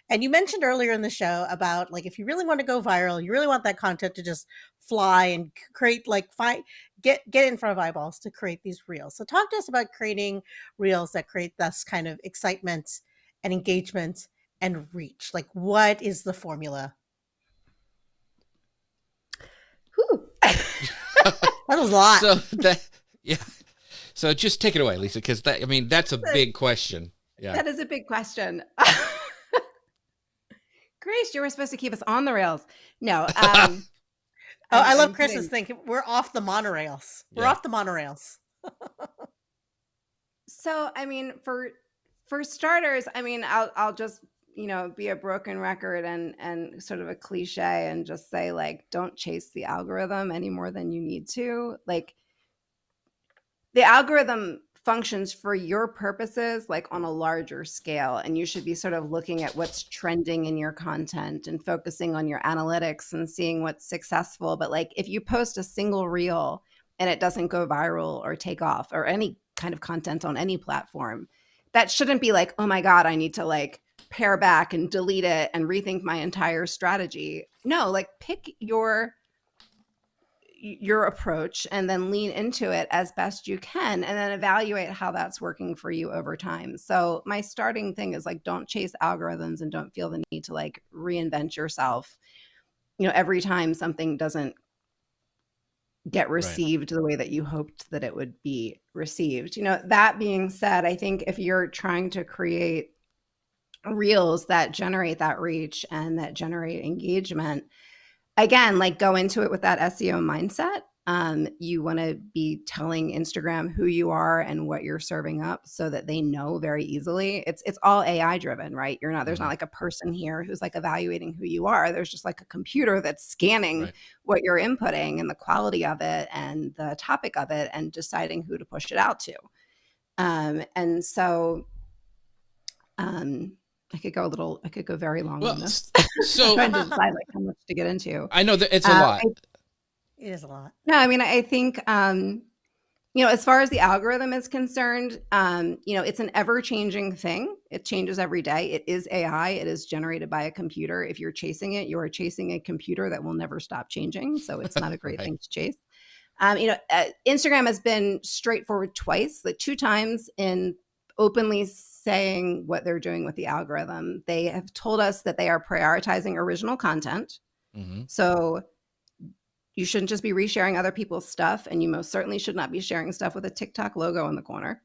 And you mentioned earlier in the show about like, if you really want to go viral, you really want that content to just fly and create like, get in front of eyeballs to create these reels. So talk to us about creating reels that create this kind of excitement and engagement and reach. Like, what is the formula? Whew. That was a lot. So that, yeah. So just take it away, Lisa, because that, I mean, that's a big question. Yeah. That is a big question. Grace, you were supposed to keep us on the rails. No. I love I'm Chris's kidding. thing. We're off the monorails. We're Yeah. off the monorails. So, I mean, for starters, I mean, I'll just be a broken record and sort of a cliche and just say like, don't chase the algorithm any more than you need to. Like, the algorithm functions for your purposes like on a larger scale, and you should be sort of looking at what's trending in your content and focusing on your analytics and seeing what's successful. But like, if you post a single reel and it doesn't go viral or take off, or any kind of content on any platform, that shouldn't be like, oh my God, I need to like pare back and delete it and rethink my entire strategy. No, like pick your approach and then lean into it as best you can, and then evaluate how that's working for you over time. So my starting thing is like, don't chase algorithms and don't feel the need to like reinvent yourself, every time something doesn't get received the way that you hoped that it would be received. That being said, I think if you're trying to create reels that generate that reach and that generate engagement, again, like go into it with that SEO mindset. You want to be telling Instagram who you are and what you're serving up so that they know very easily. It's all AI driven, right? There's not like a person here who's like evaluating who you are. There's just like a computer that's scanning what you're inputting and the quality of it and the topic of it and deciding who to push it out to. And so, I could go very long on this. So trying to decide like how much to get into. I know that it's a lot. It is a lot. No, I mean, I think, as far as the algorithm is concerned, it's an ever-changing thing. It changes every day. It is AI. It is generated by a computer. If you're chasing it, you are chasing a computer that will never stop changing. So it's not a great thing to chase. Instagram has been straightforward twice, like 2 times in openly saying what they're doing with the algorithm. They have told us that they are prioritizing original content. Mm-hmm. So you shouldn't just be resharing other people's stuff, and you most certainly should not be sharing stuff with a TikTok logo in the corner.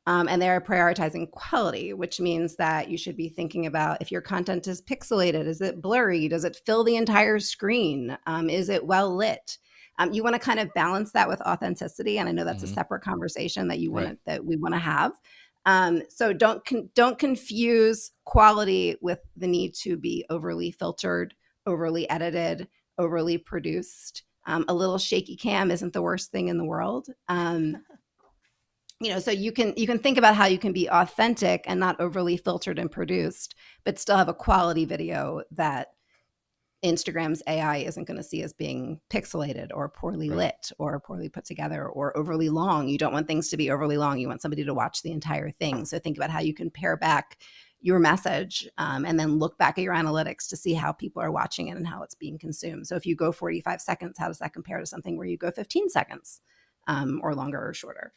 And they're prioritizing quality, which means that you should be thinking about if your content is pixelated, is it blurry? Does it fill the entire screen? Is it well lit? You want to kind of balance that with authenticity, and I know that's a separate conversation that that we want to have. So don't confuse quality with the need to be overly filtered, overly edited, overly produced. A little shaky cam isn't the worst thing in the world. so you can think about how you can be authentic and not overly filtered and produced, but still have a quality video that Instagram's AI isn't going to see as being pixelated or poorly lit or poorly put together or overly long. You don't want things to be overly long. You want somebody to watch the entire thing. So think about how you can pare back your message and then look back at your analytics to see how people are watching it and how it's being consumed. So if you go 45 seconds, how does that compare to something where you go 15 seconds or longer or shorter?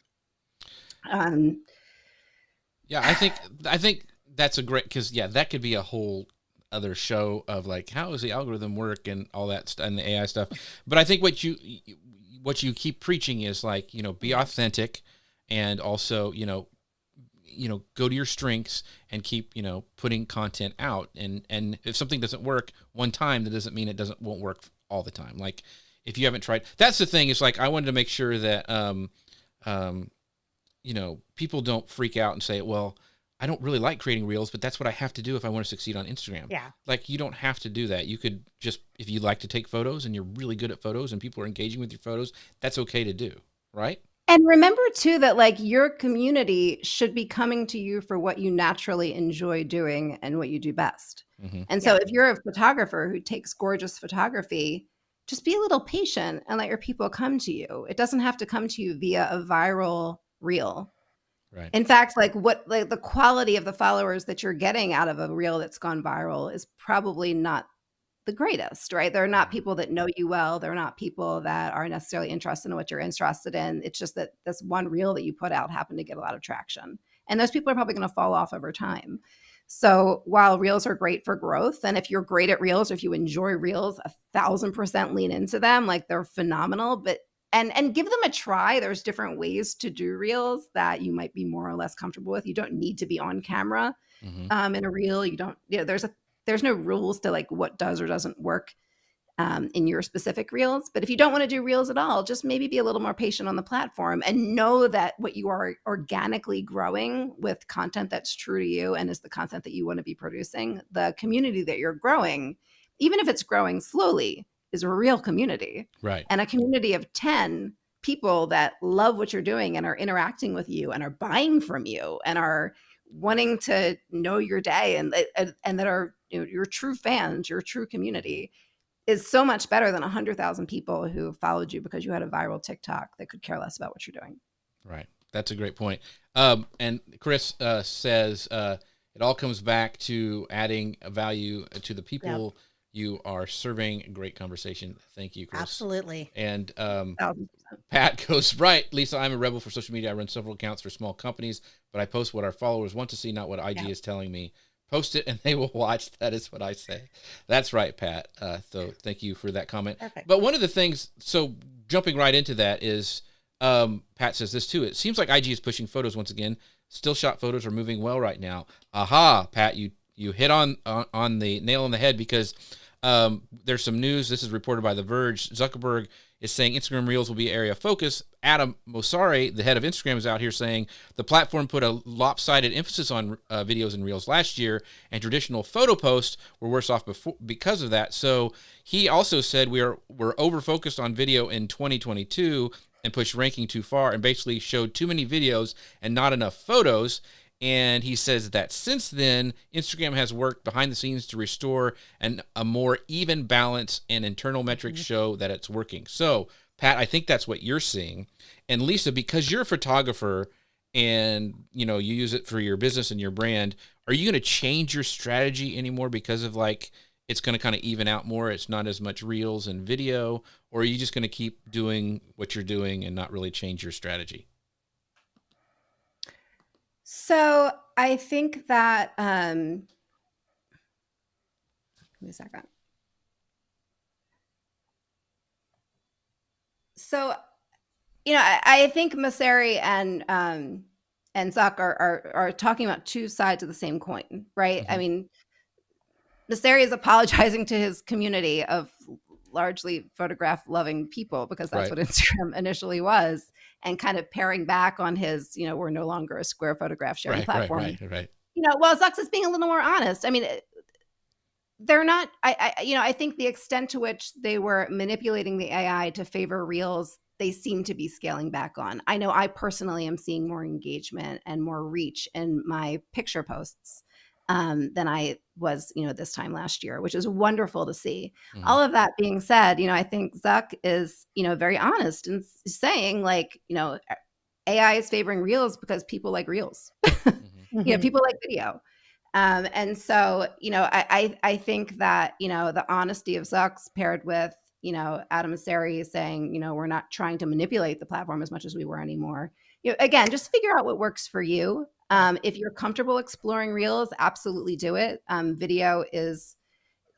Yeah, I think that's a great, because that could be a whole other show of like, how does the algorithm work and all that stuff and the AI stuff. But I think what you keep preaching is like, be authentic, and also, go to your strengths and keep, putting content out. And if something doesn't work one time, that doesn't mean it won't work all the time. Like if you haven't tried, that's the thing. Is like, I wanted to make sure that, people don't freak out and say, well, I don't really like creating reels, but that's what I have to do if I want to succeed on Instagram. Yeah. Like, you don't have to do that. You could just, if you like to take photos and you're really good at photos and people are engaging with your photos, that's okay to do. Right. And remember too, that like your community should be coming to you for what you naturally enjoy doing and what you do best. Mm-hmm. And so if you're a photographer who takes gorgeous photography, just be a little patient and let your people come to you. It doesn't have to come to you via a viral reel. Right. In fact, like the quality of the followers that you're getting out of a reel that's gone viral is probably not the greatest, right? They're not people that know you well. They're not people that are necessarily interested in what you're interested in. It's just that this one reel that you put out happened to get a lot of traction. And those people are probably going to fall off over time. So while reels are great for growth, and if you're great at reels, or if you enjoy reels, 1,000% lean into them, like they're phenomenal, but and give them a try. There's different ways to do reels that you might be more or less comfortable with. You don't need to be on camera in a reel. You don't, there's no rules to like what does or doesn't work in your specific reels. But if you don't want to do reels at all, just maybe be a little more patient on the platform and know that what you are organically growing with content that's true to you and is the content that you want to be producing, the community that you're growing, even if it's growing slowly, is a real community. Right. And a community of 10 people that love what you're doing and are interacting with you and are buying from you and are wanting to know your day and that are your true fans, your true community, is so much better than 100,000 people who followed you because you had a viral TikTok that could care less about what you're doing. Right. That's a great point. And Chris says it all comes back to adding value to the people you are serving. Great conversation. Thank you, Chris. Absolutely. And Pat goes, right, Lisa, I'm a rebel for social media. I run several accounts for small companies, but I post what our followers want to see, not what IG is telling me. Post it and they will watch. That is what I say. That's right, Pat. So thank you for that comment. Perfect. But one of the things, so jumping right into that is, Pat says this too. It seems like IG is pushing photos once again. Still shot photos are moving well right now. Aha, Pat, you hit on the nail on the head, because there's some news. This is reported by The Verge. Zuckerberg is saying Instagram Reels will be area of focus. Adam Mosseri, the head of Instagram, is out here saying the platform put a lopsided emphasis on videos and Reels last year, and traditional photo posts were worse off because of that. So he also said we're over-focused on video in 2022 and pushed ranking too far and basically showed too many videos and not enough photos. And he says that since then, Instagram has worked behind the scenes to restore a more even balance, and internal metrics show that it's working. So, Pat, I think that's what you're seeing. And Lisa, because you're a photographer and you use it for your business and your brand, are you going to change your strategy anymore because of like it's going to kind of even out more? It's not as much reels and video, or are you just going to keep doing what you're doing and not really change your strategy? So I think that, give me a second. So, I think Mosseri and Zuck are talking about two sides of the same coin, right? Mm-hmm. I mean, Mosseri is apologizing to his community of largely photograph loving people, because that's what Instagram initially was, and kind of paring back on his, we're no longer a square photograph sharing platform. Right. Well, Zuck is being a little more honest. I mean, they're not, I think the extent to which they were manipulating the AI to favor reels they seem to be scaling back on. I know I personally am seeing more engagement and more reach in my picture posts than I was, this time last year, which is wonderful to see. Mhm. All of that being said, I think Zuck is, very honest in saying like, AI is favoring reels because people like reels. Mhm. People like video. And so, I think that, the honesty of Zucks paired with, Adam Mosseri saying, we're not trying to manipulate the platform as much as we were anymore. Again, just figure out what works for you. If you're comfortable exploring reels, absolutely do it.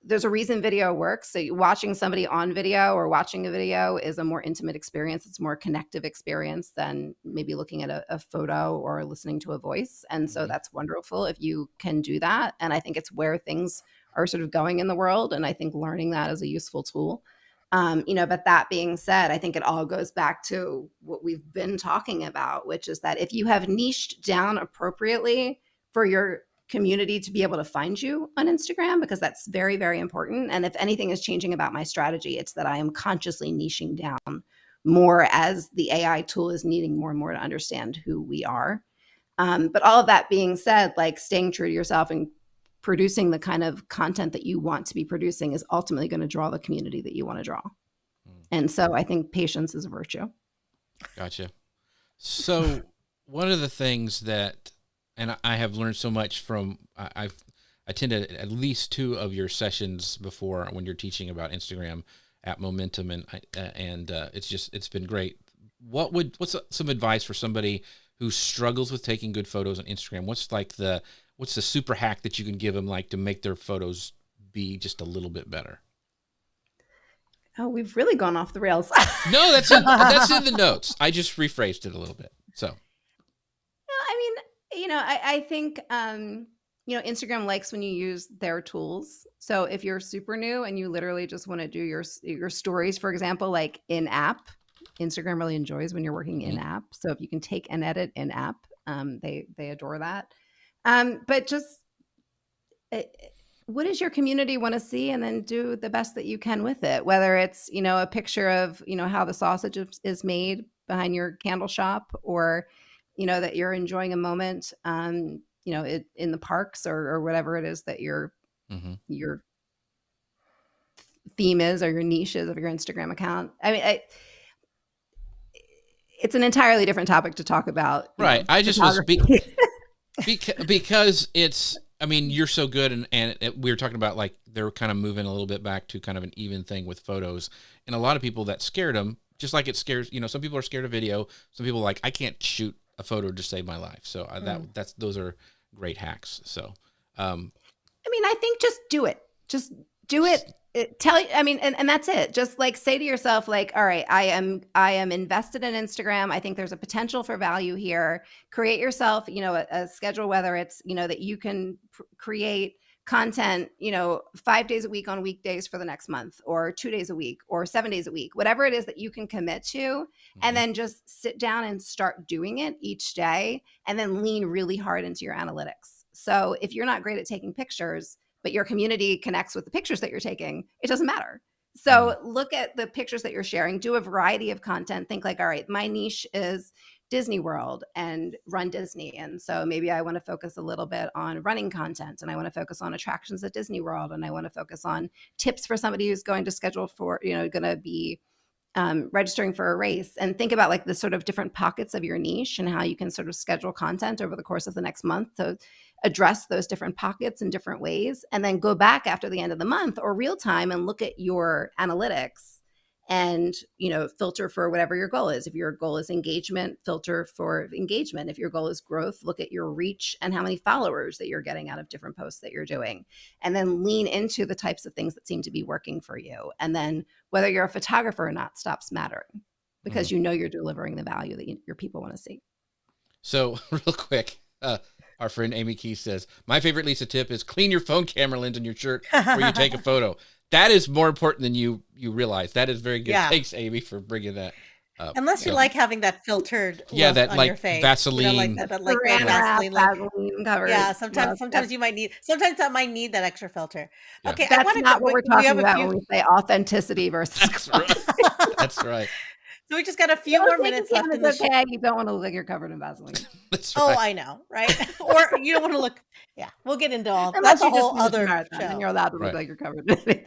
There's a reason video works. So watching somebody on video or watching a video is a more intimate experience. It's a more connective experience than maybe looking at a photo or listening to a voice. And so Mhm. that's wonderful if you can do that. And I think it's where things are sort of going in the world. And I think learning that is a useful tool. But that being said, I think it all goes back to what we've been talking about, which is that if you have niched down appropriately for your community to be able to find you on Instagram, because that's very, very important. And if anything is changing about my strategy, it's that I am consciously niching down more as the AI tool is needing more and more to understand who we are. But all of that being said, like staying true to yourself and producing the kind of content that you want to be producing is ultimately going to draw the community that you want to draw. And so I think patience is a virtue. Gotcha. So one of the things that, and I have learned so much from, I've attended at least 2 of your sessions before when you're teaching about Instagram at Momentum, and it's been great. What's some advice for somebody who struggles with taking good photos on Instagram? What's the super hack that you can give them, like, to make their photos be just a little bit better? Oh, we've really gone off the rails. No, that's in the notes. I just rephrased it a little bit. So, I mean, I think, Instagram likes when you use their tools. So if you're super new and you literally just want to do your stories, for example, like in app, Instagram really enjoys when you're working in app. So if you can take and edit in app, they adore that. But just what does your community want to see, and then do the best that you can with it, whether it's, a picture of, how the sausage is made behind your candle shop, or, that you're enjoying a moment, in the parks or whatever it is that your theme is, or your niche is of your Instagram account. I mean, it's an entirely different topic to talk about. Right. I just was because it's, I mean, you're so good, and we were talking about, like, they're kind of moving a little bit back to kind of an even thing with photos, and a lot of people that scared them, just like it scares, some people are scared of video. Some people are like, I can't shoot a photo to save my life. So those are great hacks. So, I mean, I think just do it. Just do it. And that's it. Just like say to yourself, like, all right, I am invested in Instagram. I think there's a potential for value here. Create yourself, a schedule, whether it's, that you can create content, 5 days a week on weekdays for the next month, or 2 days a week, or 7 days a week, whatever it is that you can commit to, and then just sit down and start doing it each day, and then lean really hard into your analytics. So if you're not great at taking pictures, but your community connects with the pictures that you're taking, it doesn't matter. So look at the pictures that you're sharing, do a variety of content. Think like, all right, my niche is Disney World and Run Disney. And so maybe I want to focus a little bit on running content, and I want to focus on attractions at Disney World, and I want to focus on tips for somebody who's going to schedule for, going to be registering for a race. And think about like the sort of different pockets of your niche and how you can sort of schedule content over the course of the next month to address those different pockets in different ways. And then go back after the end of the month or real time and look at your analytics and, filter for whatever your goal is. If your goal is engagement, filter for engagement. If your goal is growth, look at your reach and how many followers that you're getting out of different posts that you're doing. And then lean into the types of things that seem to be working for you. And then whether you're a photographer or not stops mattering, because you're delivering the value that your people want to see. So real quick, our friend Amy Key says, my favorite Lisa tip is clean your phone camera lens on your shirt before you take a photo. That is more important than you realize. That is very good. Yeah. Thanks, Amy, for bringing that up. Unless you like having that filtered look that on like your face. Vaseline. That Vaseline cover. Yeah, sometimes you might need, sometimes that might need that extra filter. Yeah. Okay, that's not what we're talking about when we say authenticity versus That's right. That's right. So we just got a few more minutes left in the show. Okay, you don't want to look like you're covered in Vaseline. That's Oh, right. I know, right? Or you don't want to look. Yeah, we'll get into all. Unless That's a you just whole finished a other marathon, then you're show. allowed to Right. look like you're covered in anything.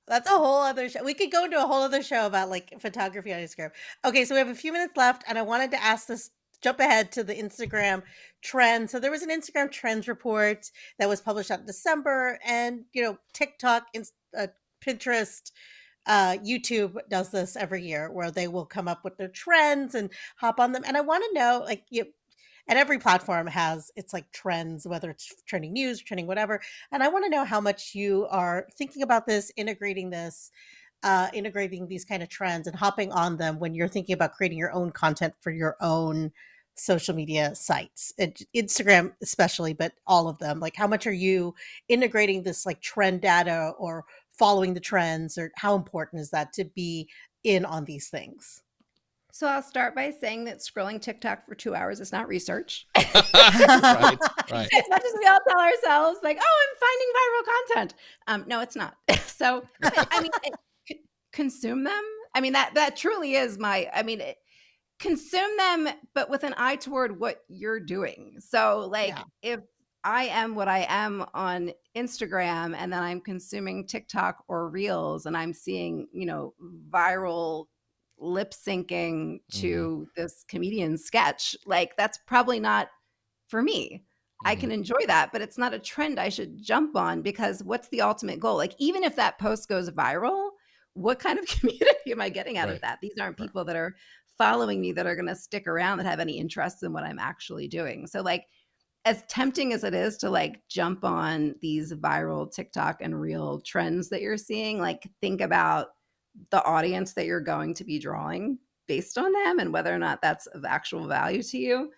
That's a whole other show. We could go into a whole other show about like photography on Instagram. Okay, so we have a few minutes left, and I wanted to ask this. Jump ahead to the Instagram trend. So there was an Instagram trends report that was published out in December, and TikTok, Pinterest, YouTube does this every year, where they will come up with their trends and hop on them. And I want to know, like, and every platform has its like trends, whether it's trending news, trending whatever. And I want to know how much you are thinking about this, integrating these kind of trends and hopping on them when you're thinking about creating your own content for your own social media sites, Instagram especially, but all of them. Like, how much are you integrating this like trend data or following the trends, or how important is that to be in on these things? So I'll start by saying that scrolling TikTok for 2 hours is not research. Right. Right. As much as we all tell ourselves, like, oh, I'm finding viral content. No, it's not. So, I mean, consume them. I mean, that truly is consume them, but with an eye toward what you're doing. So, like, Yeah. if I am what I am on Instagram and then I'm consuming TikTok or Reels and I'm seeing, viral lip syncing to this comedian sketch, like, that's probably not for me. I can enjoy that, but it's not a trend I should jump on, because what's the ultimate goal? Like, even if that post goes viral, what kind of community am I getting out of Right. that? These aren't people that are following me that are going to stick around, that have any interest in what I'm actually doing. So, like, as tempting as it is to like jump on these viral TikTok and Reel trends that you're seeing, like, think about the audience that you're going to be drawing based on them and whether or not that's of actual value to you.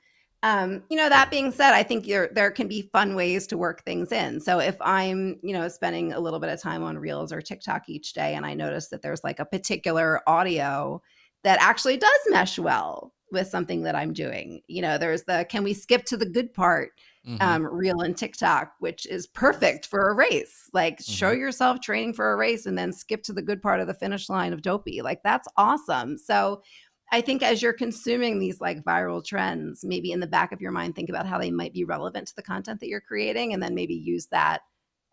That being said, I think there can be fun ways to work things in. So if I'm, spending a little bit of time on Reels or TikTok each day, and I notice that there's like a particular audio that actually does mesh well with something that I'm doing, there's the can we skip to the good part Reel and TikTok, which is perfect for a race. Like, show yourself training for a race and then skip to the good part of the finish line of Dopey. Like, that's awesome. So I think as you're consuming these like viral trends, maybe in the back of your mind, think about how they might be relevant to the content that you're creating, and then maybe use that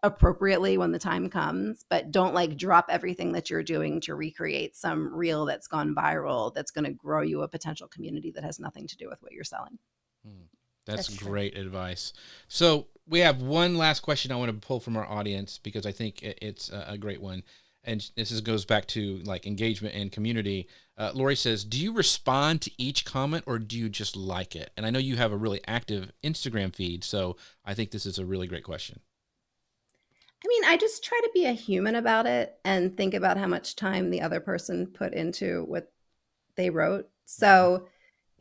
appropriately when the time comes. But don't like drop everything that you're doing to recreate some reel that's gone viral that's going to grow you a potential community that has nothing to do with what you're selling. That's true. great advice. So we have one last question I want to pull from our audience, because I think it's a great one. And goes back to like engagement and community. Lori says, do you respond to each comment or do you just like it? And I know you have a really active Instagram feed, so I think this is a really great question. I mean, I just try to be a human about it and think about how much time the other person put into what they wrote. So,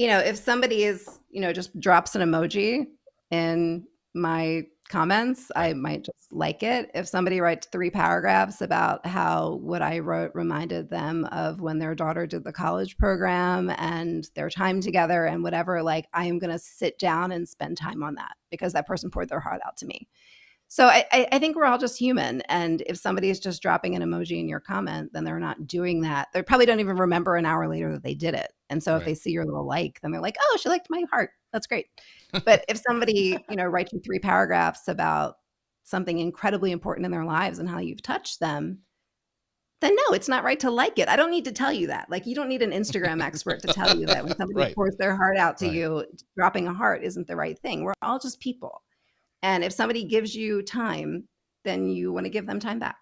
if somebody is, just drops an emoji in my comments, I might just like it. If somebody writes 3 paragraphs about how what I wrote reminded them of when their daughter did the college program and their time together and whatever, like, I am going to sit down and spend time on that because that person poured their heart out to me. So I think we're all just human. And if somebody is just dropping an emoji in your comment, then they're not doing that. They probably don't even remember an hour later that they did it. And so if they see your little like, then they're like, oh, she liked my heart. That's great. But if somebody, writes you 3 paragraphs about something incredibly important in their lives and how you've touched them, then no, it's not right to like it. I don't need to tell you that. Like, you don't need an Instagram expert to tell you that when somebody pours their heart out to you, dropping a heart isn't the right thing. We're all just people. And if somebody gives you time, then you want to give them time back.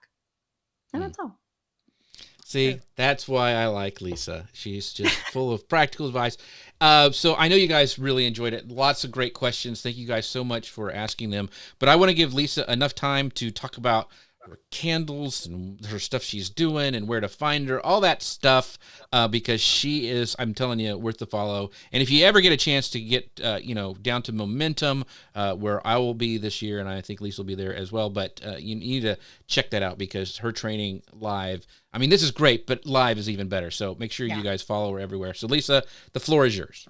And that's all. See, that's why I like Lisa. She's just full of practical advice. So I know you guys really enjoyed it. Lots of great questions. Thank you guys so much for asking them. But I want to give Lisa enough time to talk about her candles and her stuff she's doing and where to find her, all that stuff, because she is, I'm telling you, worth the follow. And if you ever get a chance to get, down to Momentum, where I will be this year, and I think Lisa will be there as well, but you need to check that out because her training live, I mean, this is great, but live is even better. So make sure you guys follow her everywhere. So Lisa, the floor is yours.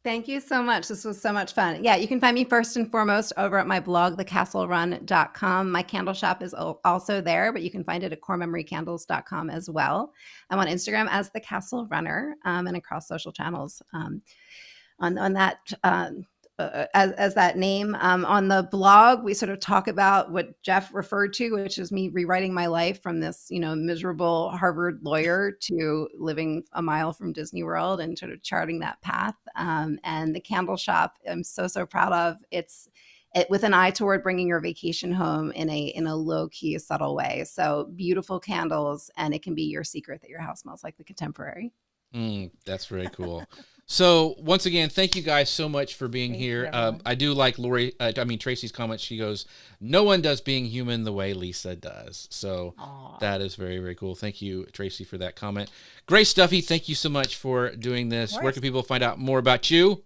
Thank you so much. This was so much fun. Yeah, you can find me first and foremost over at my blog, thecastlerun.com. My candle shop is also there, but you can find it at corememorycandles.com as well. I'm on Instagram as The Castle Runner, and across social channels on that as that name. On the blog, we sort of talk about what Jeff referred to, which is me rewriting my life from this, miserable Harvard lawyer to living a mile from Disney World and sort of charting that path. And the candle shop, I'm so proud of. It's with an eye toward bringing your vacation home in a low key, subtle way. So beautiful candles, and it can be your secret that your house smells like the contemporary. That's very cool. So once again, thank you guys so much for being here. I do like Tracy's comment. She goes, "No one does being human the way Lisa does." So that is very, very cool. Thank you, Tracy, for that comment. Grace Duffy, thank you so much for doing this. Where can people find out more about you?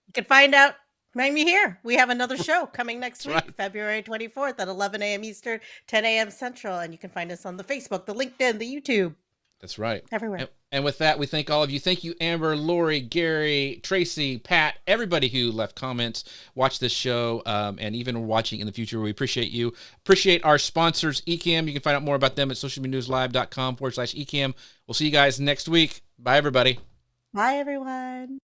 You can find out. Find me here. We have another show coming next week, February 24th at 11 a.m. Eastern, 10 a.m. Central. And you can find us on the Facebook, the LinkedIn, the YouTube. That's right. Everywhere. And with that, we thank all of you. Thank you, Amber, Lori, Gary, Tracy, Pat, everybody who left comments, watched this show, and even watching in the future. We appreciate you. Appreciate our sponsors, Ecamm. You can find out more about them at socialnewslive.com/Ecamm. We'll see you guys next week. Bye, everybody. Bye, everyone.